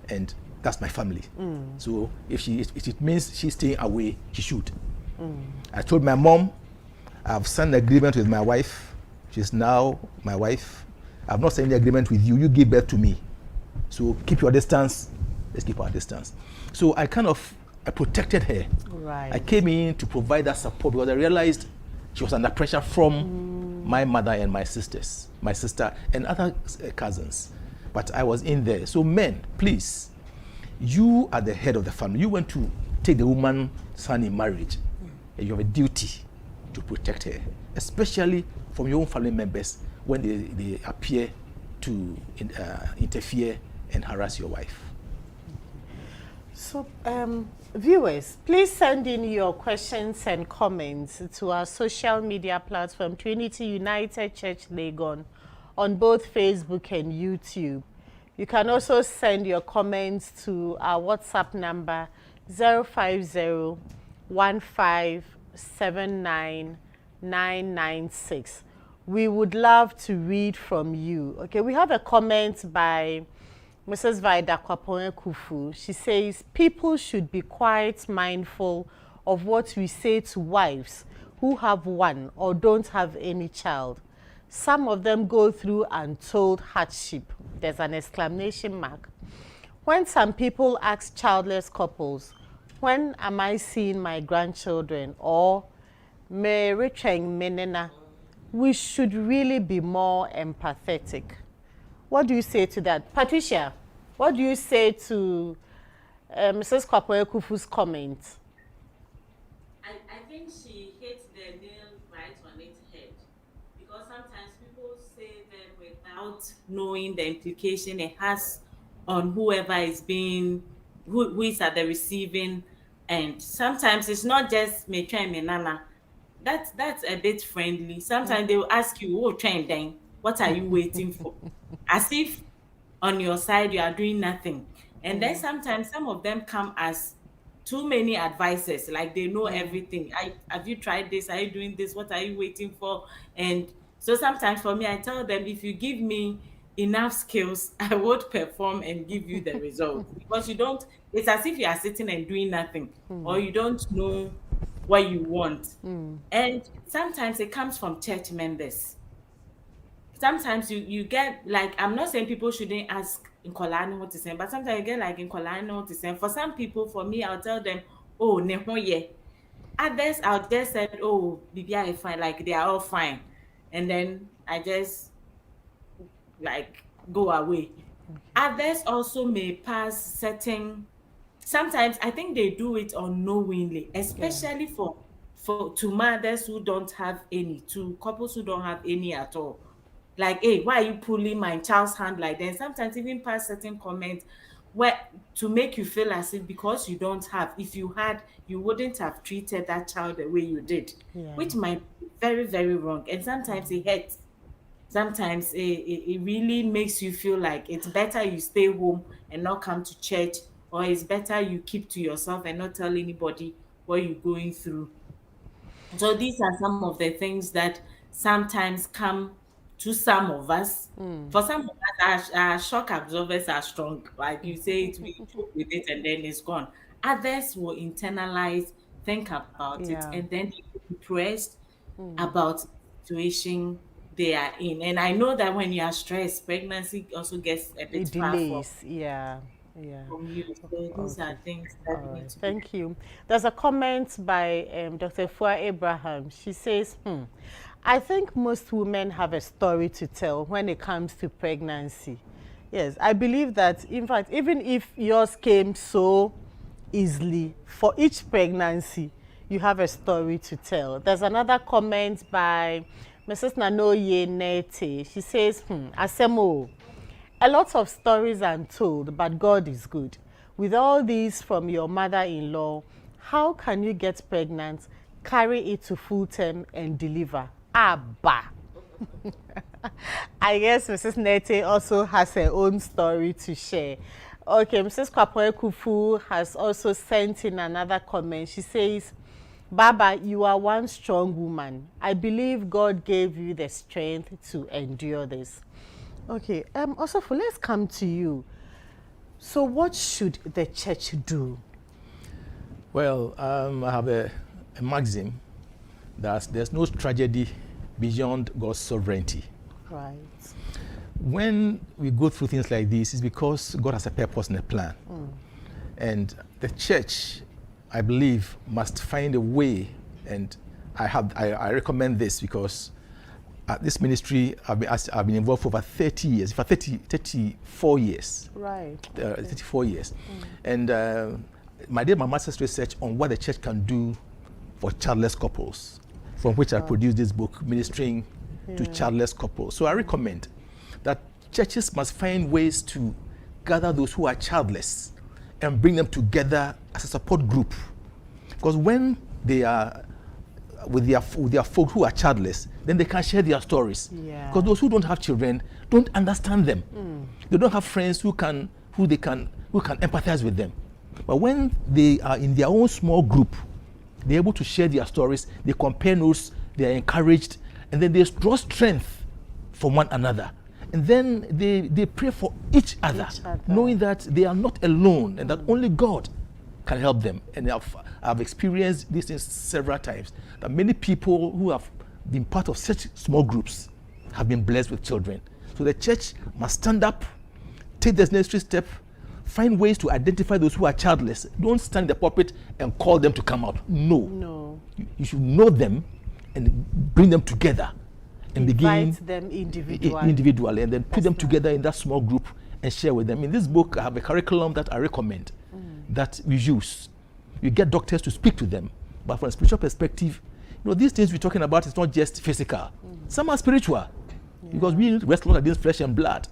and that's my family. So if it means she's staying away, she should. I told my mom, I've signed an agreement with my wife. She's now my wife. I've not signed the agreement with you. You give birth to me. So keep your distance. Let's keep our distance. So I protected her.
Right.
I came in to provide that support because I realized she was under pressure from my mother and my sister and other cousins. But I was in there. So men, please, you are the head of the family. You want to take the woman's son in marriage. And you have a duty to protect her, especially from your own family members when they appear to interfere and harass your wife.
So, viewers, please send in your questions and comments to our social media platform, Trinity United Church Legon, on both Facebook and YouTube. You can also send your comments to our WhatsApp number 050-1579-996. We would love to read from you. Okay, we have a comment by Mrs. Vida Kwaponye Kufu. She says, people should be quite mindful of what we say to wives who have one or don't have any child. Some of them go through untold hardship. There's an exclamation mark. When some people ask childless couples, when am I seeing my grandchildren or me retweng me nena, we should really be more empathetic. What do you say to that? Patricia, what do you say to Mrs. Kwapo-Ekufu's comment?
I think she hit the nail right on its head, because sometimes people say them without knowing the implication it has on whoever is being, who is at the receiving end. Sometimes it's not just me try me nana. That's a bit friendly. Sometimes they will ask you, "Oh, train then, what are you waiting for?" As if on your side you are doing nothing. And then sometimes some of them come as too many advices, like they know everything. Have you tried this? Are you doing this? What are you waiting for? And so sometimes for me, I tell them, if you give me enough skills, I would perform and give you the results. Because you don't, it's as if you are sitting and doing nothing, or you don't know what you want. And sometimes it comes from church members. Sometimes you get, like, I'm not saying people shouldn't ask in Kolani what to say, but sometimes you get like in Kolani what to say. For some people, for me, I'll tell them, "Oh, neho ye." Others, I'll just say, "Oh, BBI is fine," like they are all fine, and then I just like go away. Others also may pass certain. Sometimes I think they do it unknowingly, especially for to mothers who don't have any, to couples who don't have any at all. Like, "Hey, why are you pulling my child's hand like that?" Sometimes even pass certain comments where to make you feel as if because you don't have, if you had, you wouldn't have treated that child the way you did,
Yeah.
which might be very, very wrong. And sometimes it hurts. Sometimes it really makes you feel like it's better you stay home and not come to church, or it's better you keep to yourself and not tell anybody what you're going through. So these are some of the things that sometimes come to some of us. For some of us, our shock absorbers are strong. Like you say it, we cope with it and then it's gone. Others will internalize, think about it,
Yeah.
and then be depressed about the situation they are in. And I know that when you are stressed, pregnancy also gets a bit
It
far
delays. Yeah. Yeah.
from you. So these are
Okay.
things
All
that we need
right.
to be.
Thank you. There's a comment by Dr. Fua Abraham. She says, I think most women have a story to tell when it comes to pregnancy. Yes, I believe that, in fact, even if yours came so easily, for each pregnancy, you have a story to tell. There's another comment by Mrs. Nanoye Nete. She says, Asemo, a lot of stories are told, but God is good. With all these from your mother-in-law, how can you get pregnant, carry it to full term, and deliver? Abba. I guess Mrs. Nete also has her own story to share. Okay, Mrs. Kwapo-Ekufu has also sent in another comment. She says, Baba, you are one strong woman. I believe God gave you the strength to endure this. Okay, also, let's come to you. So what should the church do?
Well, I have a maxim that there's no tragedy beyond God's sovereignty.
Right.
When we go through things like this, it's because God has a purpose and a plan. And the church, I believe, must find a way, and I recommend this because at this ministry, I've been involved for over 30 years, for 34 years.
Right.
34 years. And I did my master's research on what the church can do for childless couples, from which I produced this book, Ministering to Childless Couples. So I recommend that churches must find ways to gather those who are childless and bring them together as a support group. Because when they are with their folk who are childless, then they can share their stories.
Yeah.
Because those who don't have children don't understand them. They don't have friends who can empathize with them. But when they are in their own small group, they're able to share their stories, they compare notes, they are encouraged, and then they draw strength from one another. And then they pray for each other, knowing that they are not alone and that only God can help them. And I've experienced these things several times, that many people who have been part of such small groups have been blessed with children. So the church must stand up, take the necessary step find ways to identify those who are childless. Don't stand in the pulpit and call them to come out. No.
No.
You should know them and bring them together and
Invite them individually.
individually, and then put them together in that small group and share with them. In this book, I have a curriculum that I recommend that we use. You get doctors to speak to them, but from a spiritual perspective, these things we're talking about is not just physical. Some are spiritual, because we wrestle not against flesh and blood,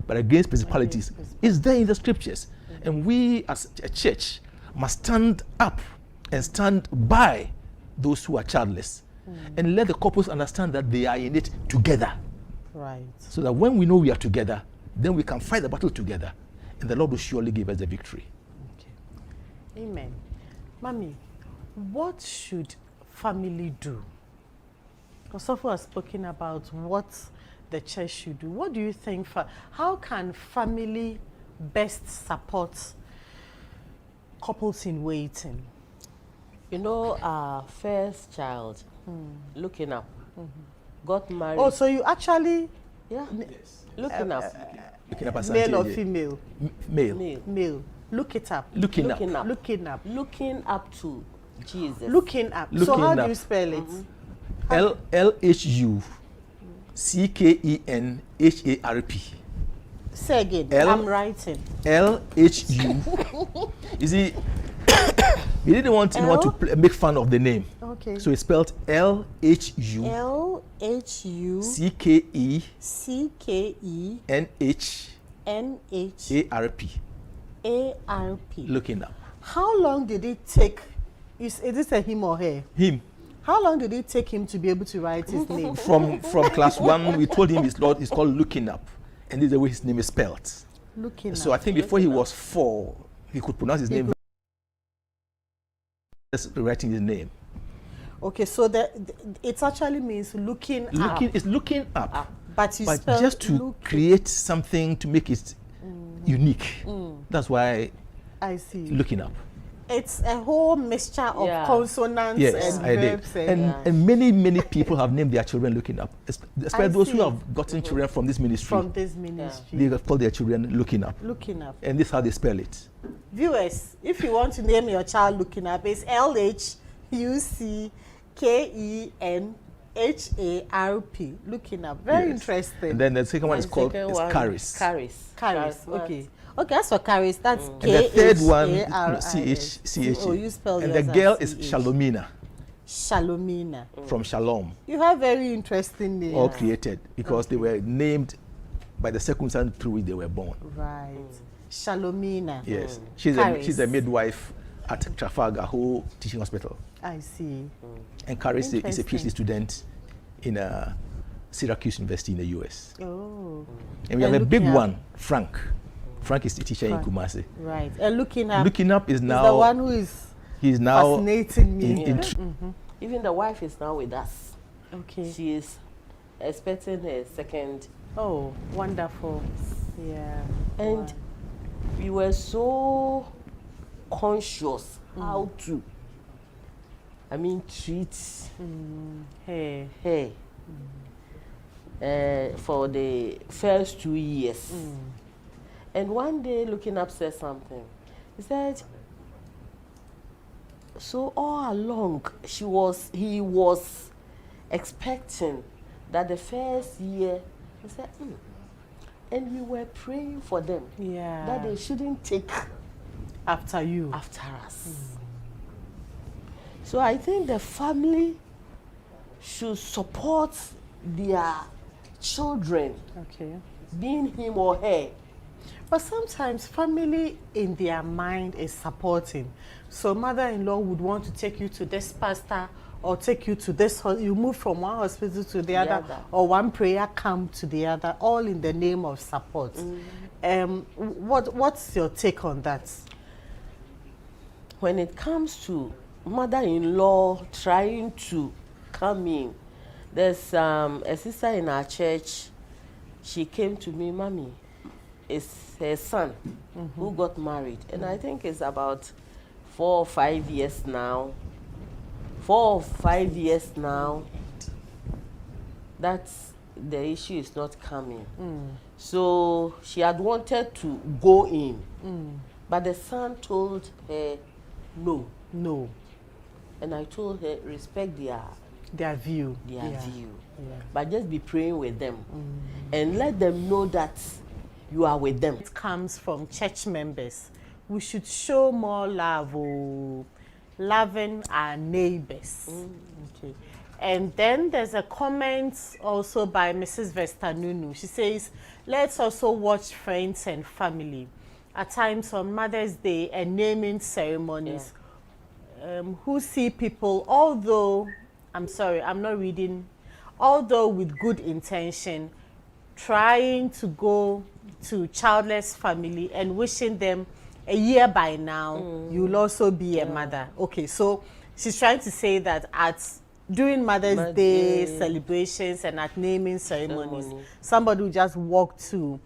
but against principalities. It's there in the scriptures. And we as a church must stand up and stand by those who are childless, and let the couples understand that they are in it together.
Right.
So that when we know we are together, then we can fight the battle together, and the Lord will surely give us the victory.
Okay. Amen. Mommy, what should family do? Kosovo has spoken about what the church should do. What do you think? How can family best support couples in waiting?
Our first child, looking up, got married.
Oh, so you actually
Looking up.
Looking up as
male or
Santiago.
female?
Male.
Male. Look it up.
Looking up.
Looking up.
Looking up to Jesus.
Looking up. So
Looking
how do
up.
you spell it?
LHUCKENHARP.
Say again.
L-
I'm writing.
LHU. You see, we didn't want anyone to make fun of the name.
Okay.
So it's spelled LHU
LHU
CKENHARP.
CKENHARP.
Looking up.
How long did it take? Is this a him or her?
Him.
How long did it take him to be able to write his name?
From class 1, we told him it's called Looking Up. And this is the way his name is spelled.
Looking
So
up.
I think before he was 4, he could pronounce his name. Just writing his name.
Okay, so it actually means looking up.
It's looking up.
But you
But
spell
just to create something to make it unique. That's why
I see.
Looking Up.
It's a whole mixture of consonants
Yes,
and
I did.
verbs.
And many people have named their children Looking Up. Especially those who
see.
have gotten children from this ministry.
From this ministry.
They have called their children Looking Up.
Looking up.
And this is how they spell it.
Viewers, if you want to name your child Looking Up, it's LHUCKENHARP. Looking Up. Very
Yes.
interesting.
And then the second one is called
Second one,
Caris.
Caris. Okay. Okay, that's for Caris. That's
And the third one,
K-H-A-R-I-S.
CH.
Oh, you spell
And
yours
the girl
as
is
CH.
Shalomina
Shalomina.
from Shalom.
You have very interesting names.
All created because they were named by the circumstance through which they were born.
Right. Shalomina.
Yes.
Caris.
She's a midwife at Trafalgar Whole Teaching Hospital.
I see.
And Caris is a
Interesting.
PhD student in Syracuse University in the US.
Oh.
And we have a
And
big
Looking Up.
one, Frank. Frank is a teacher
Frank.
in Kumasi.
Right. And Looking Up.
Looking Up is
is
now
the one who is
he's now
fascinating me.
in
Even the wife is now with us.
Okay.
She is expecting her second.
Oh, wonderful. Yeah.
And
Wow.
we were so conscious how to, treat
Hey.
her for the first 2 years. And one day, Looking Up said something. He said, so all along, he was expecting that the first year, he said, and we were praying for them
Yeah.
that they shouldn't take
After you.
after us. So I think the family should support their children,
Okay.
being him or her.
But sometimes family in their mind is supporting. So mother-in-law would want to take you to this pastor or take you to this, you move from one hospital to the other, or one prayer camp to the other, all in the name of support. What's your take on that?
When it comes to mother-in-law trying to come in, there's a sister in our church. She came to me, Mommy, it's her son who got married, and I think it's about 4 or 5 years now. 4 or 5 years now that the issue is not coming. So she had wanted to go in But the son told her no.
No,
And I told her, respect
their view.
their view.
Yeah.
But just be praying with them. And let them know that you are with them.
It comes from church members. We should show more love, loving our neighbors. Okay. And then there's a comment also by Mrs. Vestanunu. She says, let's also watch friends and family. At times on Mother's Day and naming ceremonies, who see people, although with good intention, trying to go to childless family and wishing them a year by now, you'll also be a mother. Okay, so she's trying to say that during Mother's Day celebrations and at naming ceremonies, somebody will just walk to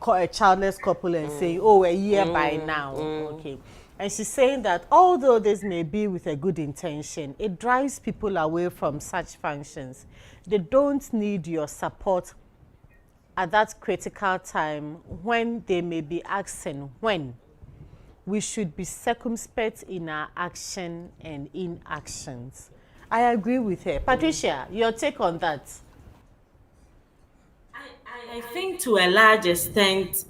a childless couple and say, oh, a year by now. Okay. And she's saying that although this may be with a good intention, it drives people away from such functions. They don't need your support at that critical time when they may be asking when. We should be circumspect in our action and inactions. I agree with her. Patricia, your take on that?
I think to a large extent,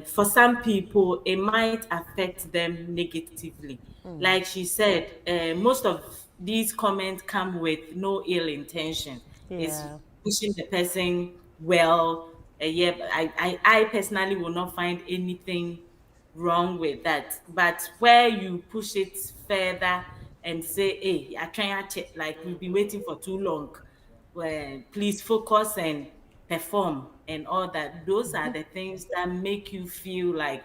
for some people, it might affect them negatively. Like she said, most of these comments come with no ill intention. It's
Yeah.
wishing the person well. Yeah, I personally will not find anything wrong with that. But where you push it further and say, hey, I trying to check, like we've been waiting for too long. Well, please focus and perform and all that. Those are the things that make you feel like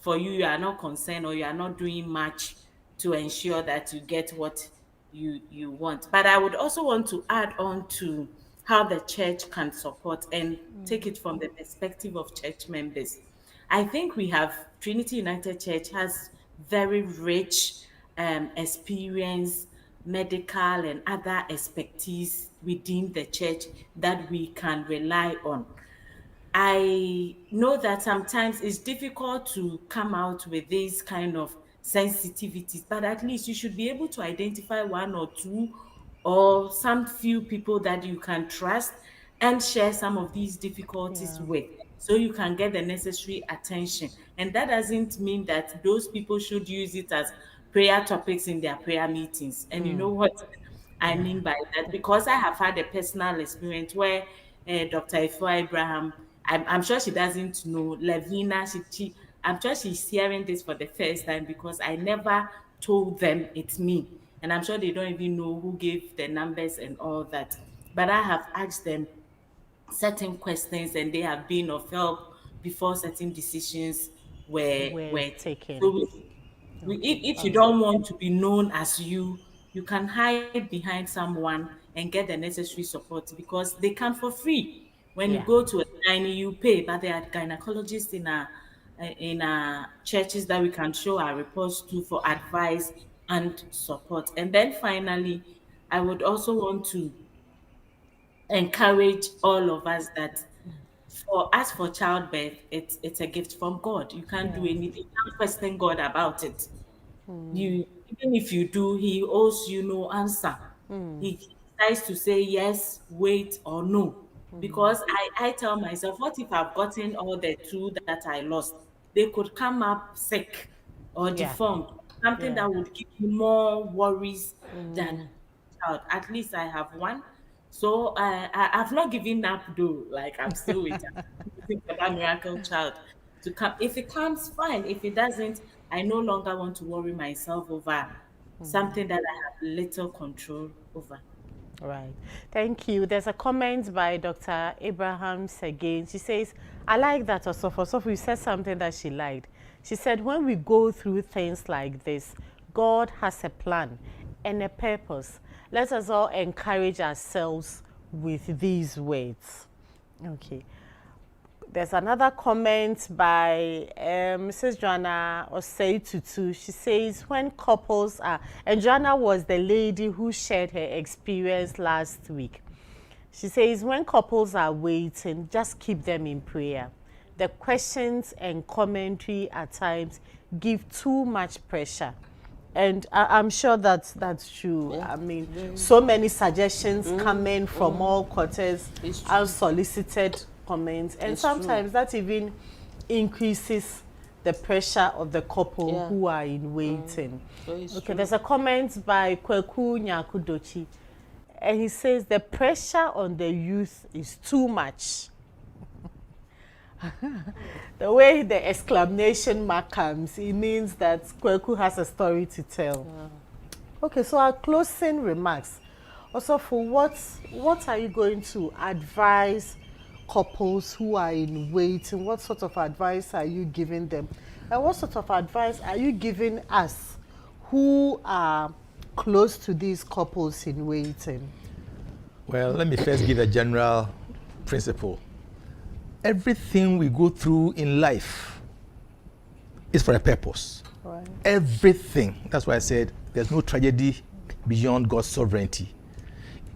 for you are not concerned or you are not doing much to ensure that you get what you want. But I would also want to add on to how the church can support and take it from the perspective of church members. I think we have Trinity United Church has very rich experience, medical and other expertise within the church that we can rely on. I know that sometimes it's difficult to come out with these kind of sensitivities, but at least you should be able to identify one or two or some few people that you can trust and share some of these difficulties with so you can get the necessary attention. And that doesn't mean that those people should use it as prayer topics in their prayer meetings. And you know what I mean by that? Because I have had a personal experience where Dr. Ifo Abraham, I'm sure she doesn't know, Lavina, I'm sure she's hearing this for the first time because I never told them it's me. And I'm sure they don't even know who gave the numbers and all that. But I have asked them certain questions and they have been of help before certain decisions were
taken.
so if you don't want to be known as you can hide behind someone and get the necessary support because they come for free. When you
Yeah.
go to a gynae, you pay, but there are gynecologists in our churches that we can show our reports to for advice and support. And then finally, I would also want to encourage all of us that for childbirth, it's a gift from God. You can't do anything. You can't question God about it. You even if you do, He owes you no answer. He decides to say yes, wait, or no. Because I tell myself, what if I've gotten all the two that I lost? They could come up sick or
Yeah.
deformed, something
Yeah.
that would give you more worries than child. At least I have one. So I've not given up though. Like I'm still waiting for that miracle child to come. If it comes, fine. If it doesn't, I no longer want to worry myself over something that I have little control over.
Right. Thank you. There's a comment by Dr. Abrahams again. She says, I like that Osofo. Osofo, you said something that she liked. She said, when we go through things like this, God has a plan and a purpose. Let us all encourage ourselves with these words. Okay. There's another comment by Mrs. Joanna Osei Tutu. She says, when couples are, and Joanna was the lady who shared her experience last week. She says, when couples are waiting, just keep them in prayer. the questions and commentary at times give too much pressure. And I'm sure that's true.
Yeah.
I mean, so many suggestions coming from all quarters,
It's true.
unsolicited comments, and
It's
sometimes that even increases the pressure of the couple
Yeah.
who are in waiting.
So it's
Okay,
true.
there's a comment by Kweku Nyakudochi, and he says the pressure on the youth is too much. The way the exclamation mark comes, it means that Kweku has a story to tell. Okay, so our closing remarks. Also, for what are you going to advise couples who are in waiting? What sort of advice are you giving them? And what sort of advice are you giving us who are close to these couples in waiting?
Well, let me first give a general principle. Everything we go through in life is for a purpose.
Right.
Everything. That's why I said there's no tragedy beyond God's sovereignty.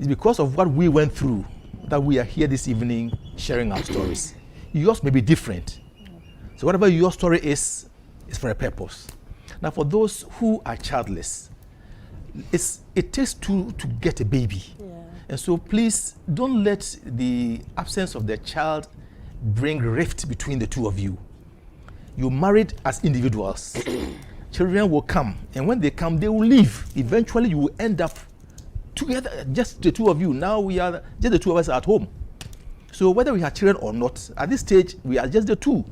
It's because of what we went through that we are here this evening sharing our stories. Yours may be different. So whatever your story is for a purpose. Now for those who are childless, it takes two to get a baby.
Yeah.
And so please don't let the absence of the child bring rift between the two of you. You're married as individuals. Children will come, and when they come, they will leave. Eventually, you will end up together, just the two of you. Now we are just the two of us at home. So whether we have children or not, at this stage, we are just the two.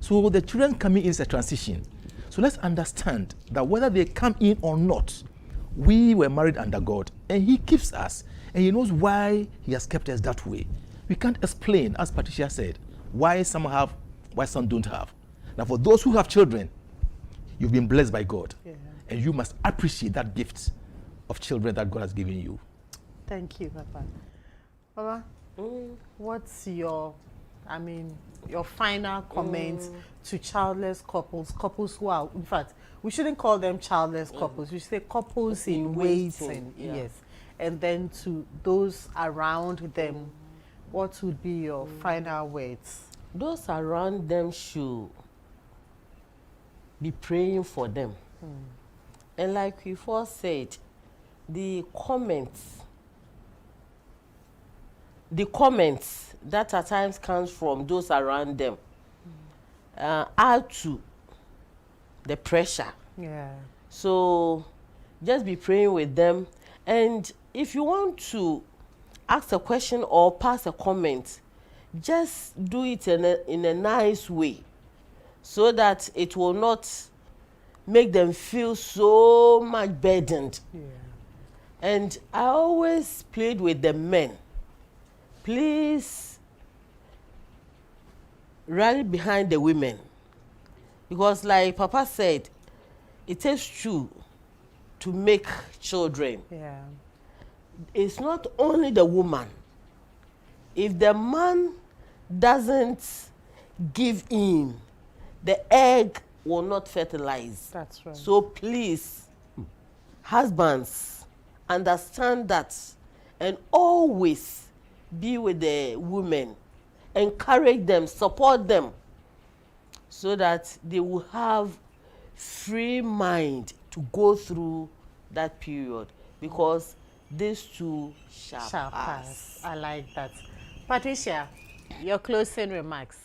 So the children coming in is a transition. So let's understand that whether they come in or not, we were married under God, and He keeps us, and He knows why He has kept us that way. We can't explain, as Patricia said, why some have, why some don't have. Now, for those who have children, you've been blessed by God, and you must appreciate that gift of children that God has given you.
Thank you, Papa. Papa, what's your final comments to childless couples who are, in fact, we shouldn't call them childless couples, we should say couples in waiting,
yeah.
yes. And then to those around them, what would be your final words?
Those around them should be praying for them. And like we first said, the comments that at times comes from those around them add to the pressure.
Yeah.
So just be praying with them. And if you want to ask a question or pass a comment, just do it in a nice way, so that it will not make them feel so much burdened.
Yeah.
And I always plead with the men, please rally behind the women, because like Papa said, it takes two to make children.
Yeah.
It's not only the woman. If the man doesn't give in, the egg will not fertilize.
That's right.
So please, husbands, understand that, and always be with the women, encourage them, support them, so that they will have free mind to go through that period, because these two shall pass.
I like that. Patricia, your closing remarks.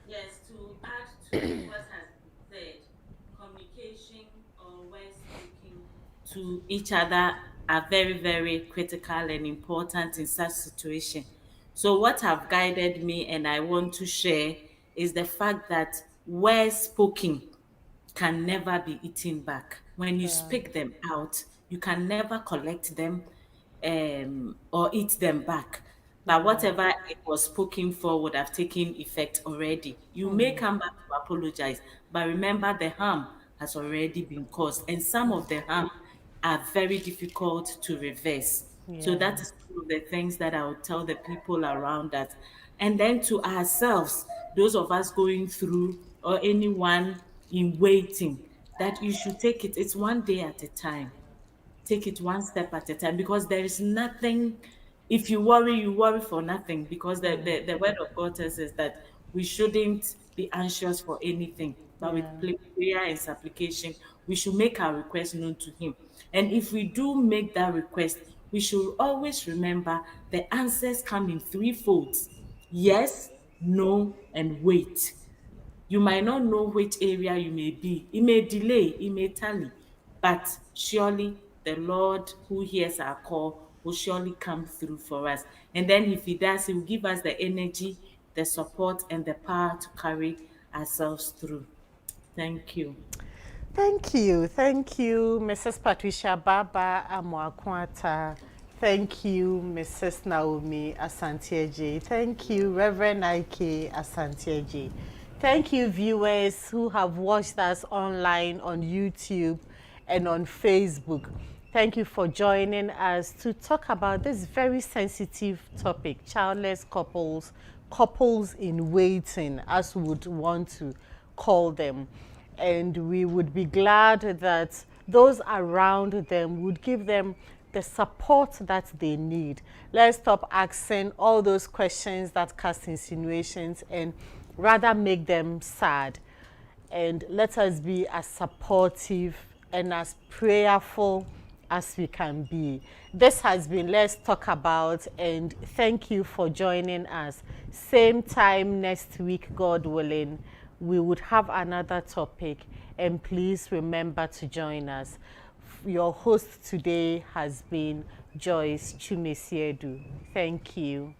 Yes, to add to what has been said, communication or when speaking to each other are very, very critical and important in such situation. So what have guided me and I want to share is the fact that words spoken can never be eaten back. When you speak them out, you can never collect them or eat them back. But whatever it was spoken for would have taken effect already. You may come back to apologize, but remember the harm has already been caused, and some of the harm are very difficult to reverse. So that is one of the things that I would tell the people around us. And then to ourselves, those of us going through or anyone in waiting, that you should take it. It's one day at a time. Take it one step at a time, because there is nothing. If you worry for nothing, because the word of God tells us that we shouldn't be anxious for anything, but with
Yeah.
prayer and supplication, we should make our request known to Him. And if we do make that request, we should always remember the answers come in three folds: yes, no, and wait. You might not know which area you may be. It may delay, it may tally, but surely the Lord who hears our call will surely come through for us. And then if He does, He will give us the energy, the support, and the power to carry ourselves through. Thank you.
Thank you, Mrs. Patricia Baba Amwakwata. Thank you, Mrs. Naomi Asantieji. Thank you, Reverend Ike Asantieji. Thank you, viewers who have watched us online on YouTube and on Facebook. Thank you for joining us to talk about this very sensitive topic, childless couples, couples in waiting, as we would want to call them. And we would be glad that those around them would give them the support that they need. Let's stop asking all those questions that cast insinuations and rather make them sad. And let us be as supportive and as prayerful as we can be. This has been Let's Talk About, and thank you for joining us. Same time next week, God willing, we would have another topic, and please remember to join us. Your host today has been Joyce Chumesiedu. Thank you.